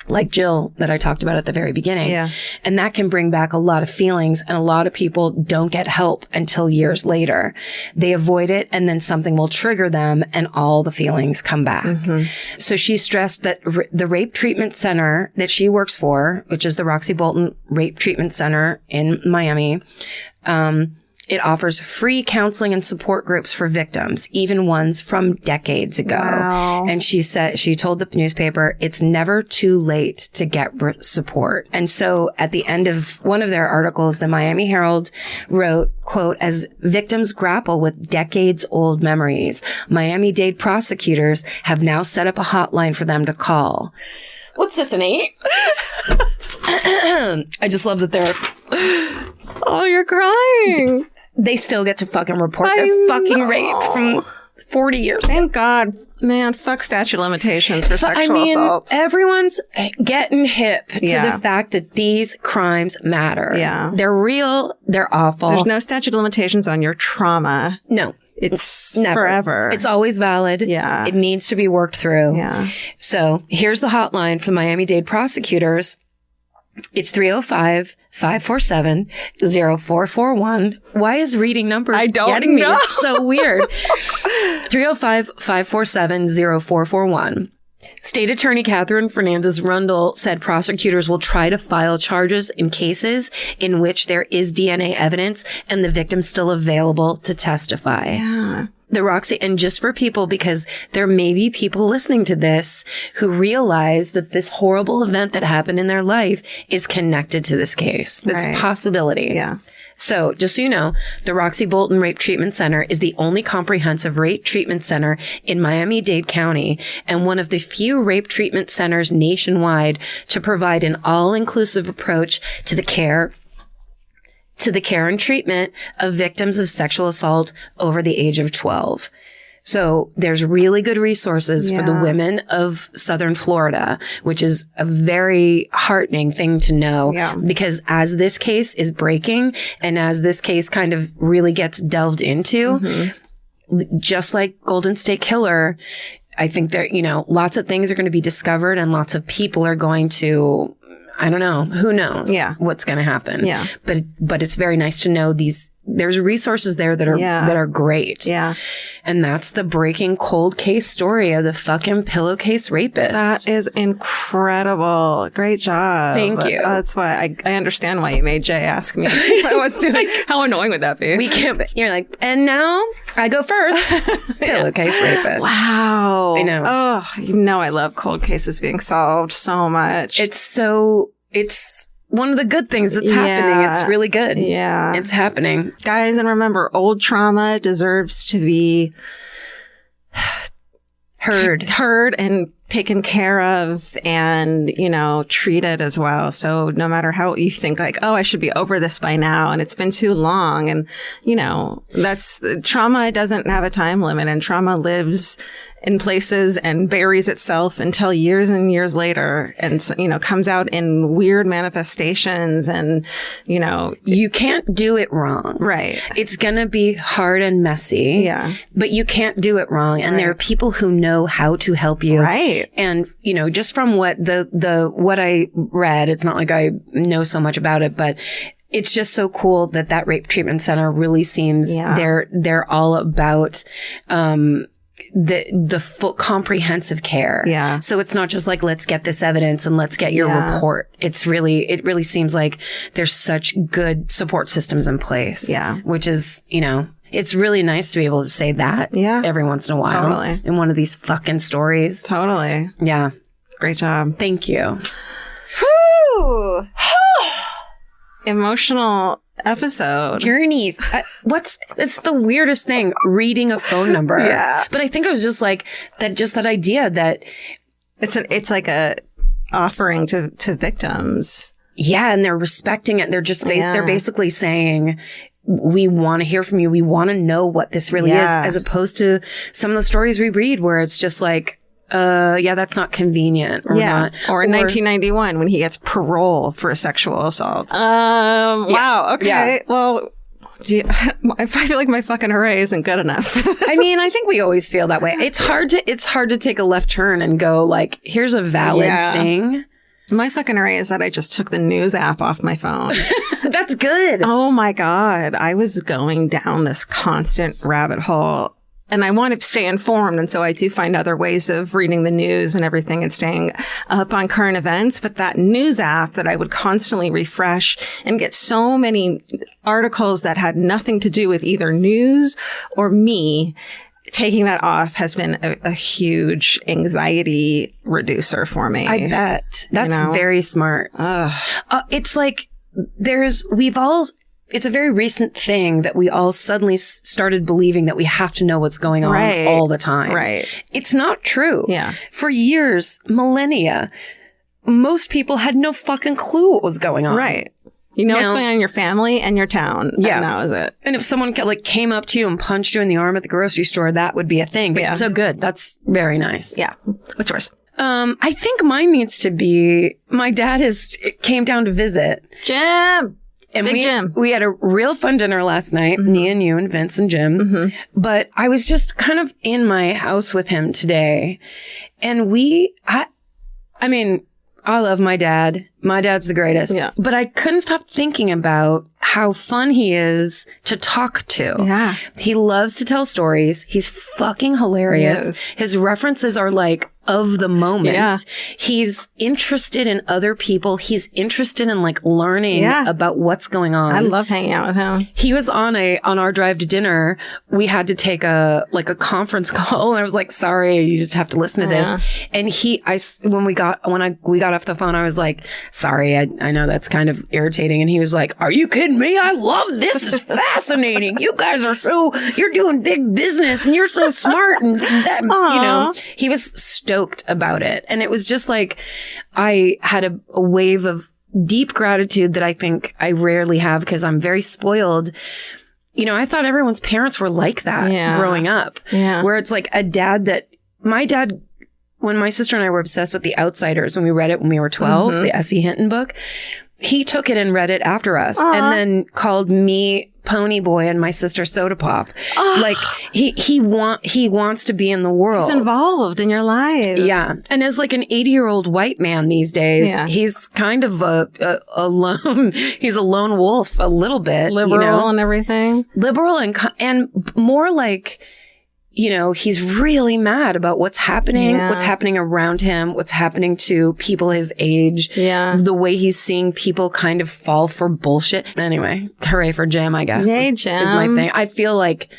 Like Jill that I talked about at the very beginning. Yeah. And that can bring back a lot of feelings, and a lot of people don't get help until years later. They avoid it, and then something will trigger them and all the feelings come back. So she stressed that the rape treatment center that she works for, which is the Roxy Bolton Rape Treatment Center in Miami, it offers free counseling and support groups for victims, even ones from decades ago. Wow. And she told the newspaper, it's never too late to get support. And so at the end of one of their articles, the Miami Herald wrote, quote, "As victims grapple with decades old memories, Miami-Dade prosecutors have now set up a hotline for them to call." What's this, an 8? I just love that they're... Oh, you're crying. They still get to fucking report their fucking rape from 40 years ago. Thank God. Man, fuck statute of limitations for sexual assaults. Everyone's getting hip to the fact that these crimes matter. Yeah. They're real. They're awful. There's no statute of limitations on your trauma. No. It's never. Forever. It's always valid. Yeah. It needs to be worked through. Yeah. So here's the hotline for the Miami-Dade prosecutors. It's 305-547-0441. Why is reading numbers getting me? It's so weird. 305-547-0441. State Attorney Catherine Fernandez Rundle said prosecutors will try to file charges in cases in which there is DNA evidence and the victim still available to testify. Yeah. The Roxy, and just for people, because there may be people listening to this who realize that this horrible event that happened in their life is connected to this case. That's a possibility. Yeah. So just so you know, the Roxy Bolton Rape Treatment Center is the only comprehensive rape treatment center in Miami-Dade County and one of the few rape treatment centers nationwide to provide an all-inclusive approach to the care and treatment of victims of sexual assault over the age of 12. So there's really good resources for the women of Southern Florida, which is a very heartening thing to know because as this case is breaking and as this case kind of really gets delved into, just like Golden State Killer, I think that, lots of things are going to be discovered and lots of people are going to, I don't know. Who knows what's going to happen? Yeah. But it's very nice to know there's resources there that are great. Yeah. And that's the breaking cold case story of the fucking Pillowcase rapist. That is incredible. Great job. Thank you. That's why I understand why you made Jay ask me what I was doing. How annoying would that be? You're like, and now I go first. Pillowcase rapist. Wow. I know. Oh, I love cold cases being solved so much. It's one of the good things that's happening. It's really good. Yeah. It's happening. Guys, and remember, old trauma deserves to be heard and taken care of and, treated as well. So no matter how you think I should be over this by now and it's been too long. And, trauma doesn't have a time limit and trauma lives in places and buries itself until years and years later, and comes out in weird manifestations, and you can't do it wrong. Right. It's gonna be hard and messy. Yeah. But you can't do it wrong, and there are people who know how to help you. Right. And just from what what I read, it's not like I know so much about it, but it's just so cool that rape treatment center really seems they're all about the full comprehensive care. Yeah. So it's not just like, let's get this evidence and let's get your report. It really seems like there's such good support systems in place. Yeah. Which is, it's really nice to be able to say that every once in a while. Totally. In one of these fucking stories. Totally. Yeah. Great job. Thank you. Whew. Emotional episode. Journeys. It's the weirdest thing, reading a phone number. Yeah. But I think it was just like that idea that it's like a offering to victims. Yeah. And they're respecting it. They're just, they're basically saying, we want to hear from you. We want to know what this really is, as opposed to some of the stories we read where it's just like, that's not convenient. Or not. Or in 1991 when he gets parole for a sexual assault. Wow. Okay. Yeah. Well, I feel like my fucking hooray isn't good enough. I mean, I think we always feel that way. It's hard to take a left turn and go like, here's a valid thing. My fucking hooray is that I just took the news app off my phone. That's good. Oh my God. I was going down this constant rabbit hole. And I want to stay informed. And so I do find other ways of reading the news and everything and staying up on current events. But that news app that I would constantly refresh and get so many articles that had nothing to do with either news or me, taking that off has been a huge anxiety reducer for me. I bet. That's very smart. It's like it's a very recent thing that we all suddenly started believing that we have to know what's going on all the time. Right. It's not true. Yeah. For years, millennia, most people had no fucking clue what was going on. Right. What's going on in your family and your town. Yeah. And that was it. And if someone came up to you and punched you in the arm at the grocery store, that would be a thing. But so good. That's very nice. Yeah. What's yours? I think mine needs to be, my dad came down to visit. Jim! And Big Jim. We had a real fun dinner last night, me and you and Vince and Jim. Mm-hmm. But I was just kind of in my house with him today. And I mean, I love my dad. My dad's the greatest. Yeah. But I couldn't stop thinking about how fun he is to talk to. Yeah. He loves to tell stories. He's fucking hilarious. Yes. His references are like of the moment. Yeah. He's interested in other people. He's interested in learning about what's going on. I love hanging out with him. He was on our drive to dinner. We had to take a conference call, and I was like, sorry, you just have to listen to this. And when we got off the phone, I was like, sorry, I know that's kind of irritating. And he was like, are you kidding me? I love this. It's fascinating. You guys you're doing big business and you're so smart. And that, he was stoked about it. And it was just like, I had a wave of deep gratitude that I think I rarely have because I'm very spoiled. I thought everyone's parents were like that growing up, where it's like my dad, when my sister and I were obsessed with The Outsiders, when we read it when we were 12, the S.E. Hinton book, he took it and read it after us and then called me Pony Boy and my sister Soda Pop. Like he wants to be in the world. He's involved in your life. Yeah. And as an 80-year-old white man these days, he's kind of a lone, he's a lone wolf a little bit. Liberal and everything. Liberal and more like, he's really mad about what's happening around him, what's happening to people his age, the way he's seeing people kind of fall for bullshit. Anyway, hooray for Jim, I guess. Yay, Jim. Is my thing. I feel like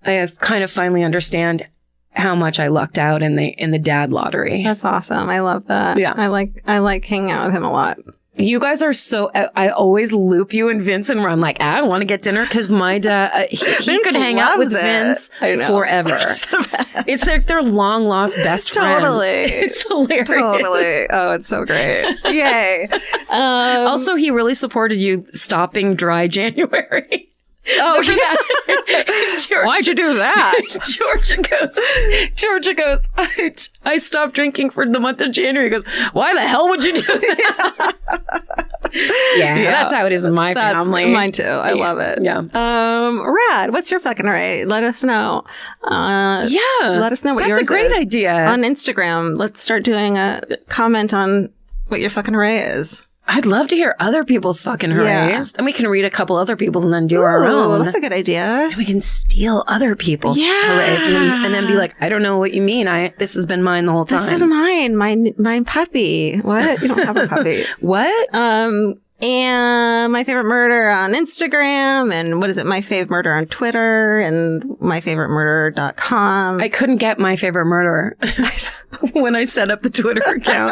I have kind of finally understand how much I lucked out in the dad lottery. That's awesome. I love that. Yeah. I like hanging out with him a lot. You guys are so, I always loop you and Vince and where I'm like, I want to get dinner because my dad, he could hang out with Vince forever. It's their long lost best friends. Totally. It's hilarious. Totally. Oh, it's so great. Yay. Also, he really supported you stopping dry January. Oh, Remember that? Why'd you do that? Georgia goes, I stopped drinking for the month of January. He goes, why the hell would you do that? Yeah, that's how it is in my family. Mine too. I love it. Yeah. Rad. What's your fucking array? Let us know. Let us know what yours is. That's a great idea. On Instagram, let's start doing a comment on what your fucking array is. I'd love to hear other people's fucking arrays. Then we can read a couple other people's and then do our own. That's a good idea. And we can steal other people's arrays and then be like, I don't know what you mean. This has been mine the whole time. This is mine. My puppy. What? You don't have a puppy. What? And my favorite murder on Instagram, and what is it? My favorite murder on Twitter, and myfavoritemurder.com. I couldn't get my favorite murder when I set up the Twitter account.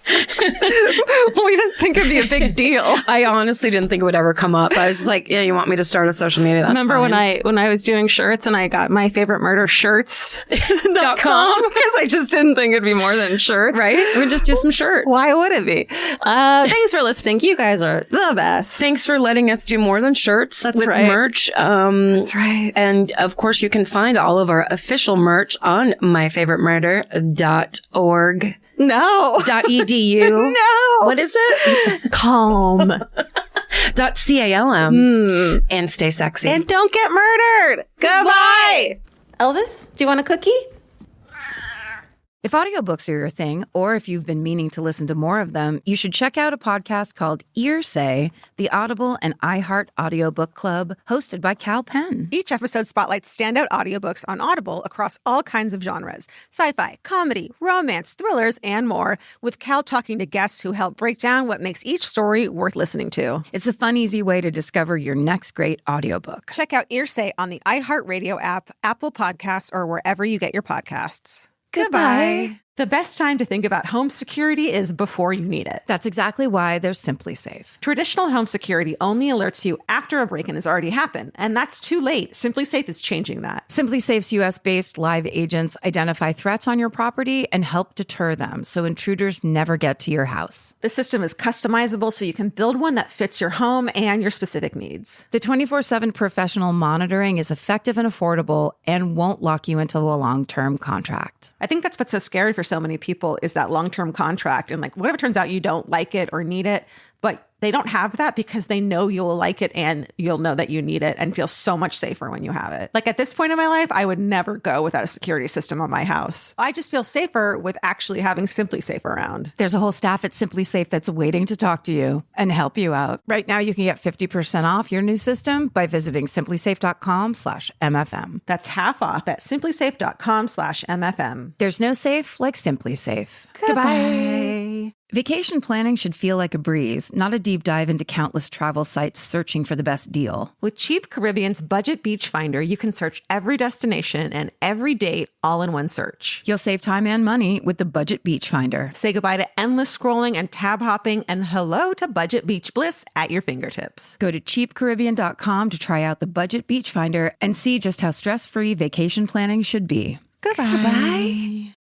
Well, we didn't think it'd be a big deal. I honestly didn't think it would ever come up. I was just like, yeah, you want me to start a social media? That's Remember fine. when I was doing shirts and I got my favorite murder shirts.com because I just didn't think it'd be more than shirts. Right? We would just do some shirts. Why would it be? Thanks for listening. You guys are the best. Thanks for letting us do more than shirts with merch. That's right. And of course, you can find all of our official merch on myfavoritemurder.org. No. .edu. No. What is it? Calm. .calm. And stay sexy. And don't get murdered. Goodbye. Elvis, do you want a cookie? If audiobooks are your thing, or if you've been meaning to listen to more of them, you should check out a podcast called Earsay, the Audible and iHeart Audiobook Club, hosted by Cal Penn. Each episode spotlights standout audiobooks on Audible across all kinds of genres: sci-fi, comedy, romance, thrillers, and more, with Cal talking to guests who help break down what makes each story worth listening to. It's a fun, easy way to discover your next great audiobook. Check out Earsay on the iHeartRadio app, Apple Podcasts, or wherever you get your podcasts. Goodbye. The best time to think about home security is before you need it. That's exactly why they're Simply Safe. Traditional home security only alerts you after a break-in has already happened, and that's too late. Simply Safe is changing that. Simply Safe's U.S.-based live agents identify threats on your property and help deter them so intruders never get to your house. The system is customizable so you can build one that fits your home and your specific needs. The 24/7 professional monitoring is effective and affordable and won't lock you into a long-term contract. I think that's what's so scary for so many people is that long-term contract. And like, what if it turns out you don't like it or need it, but they don't have that because they know you'll like it and you'll know that you need it and feel so much safer when you have it. Like at this point in my life, I would never go without a security system on my house. I just feel safer with actually having Simply Safe around. There's a whole staff at Simply Safe that's waiting to talk to you and help you out. Right now, you can get 50% off your new system by visiting simplysafe.com/MFM. That's half off at simplysafe.com/MFM. There's no safe like Simply Safe. Goodbye. Vacation planning should feel like a breeze, not a deep dive into countless travel sites searching for the best deal. With Cheap Caribbean's Budget Beach Finder, you can search every destination and every date all in one search. You'll save time and money with the Budget Beach Finder. Say goodbye to endless scrolling and tab hopping and hello to Budget Beach Bliss at your fingertips. Go to cheapcaribbean.com to try out the Budget Beach Finder and see just how stress-free vacation planning should be. Goodbye.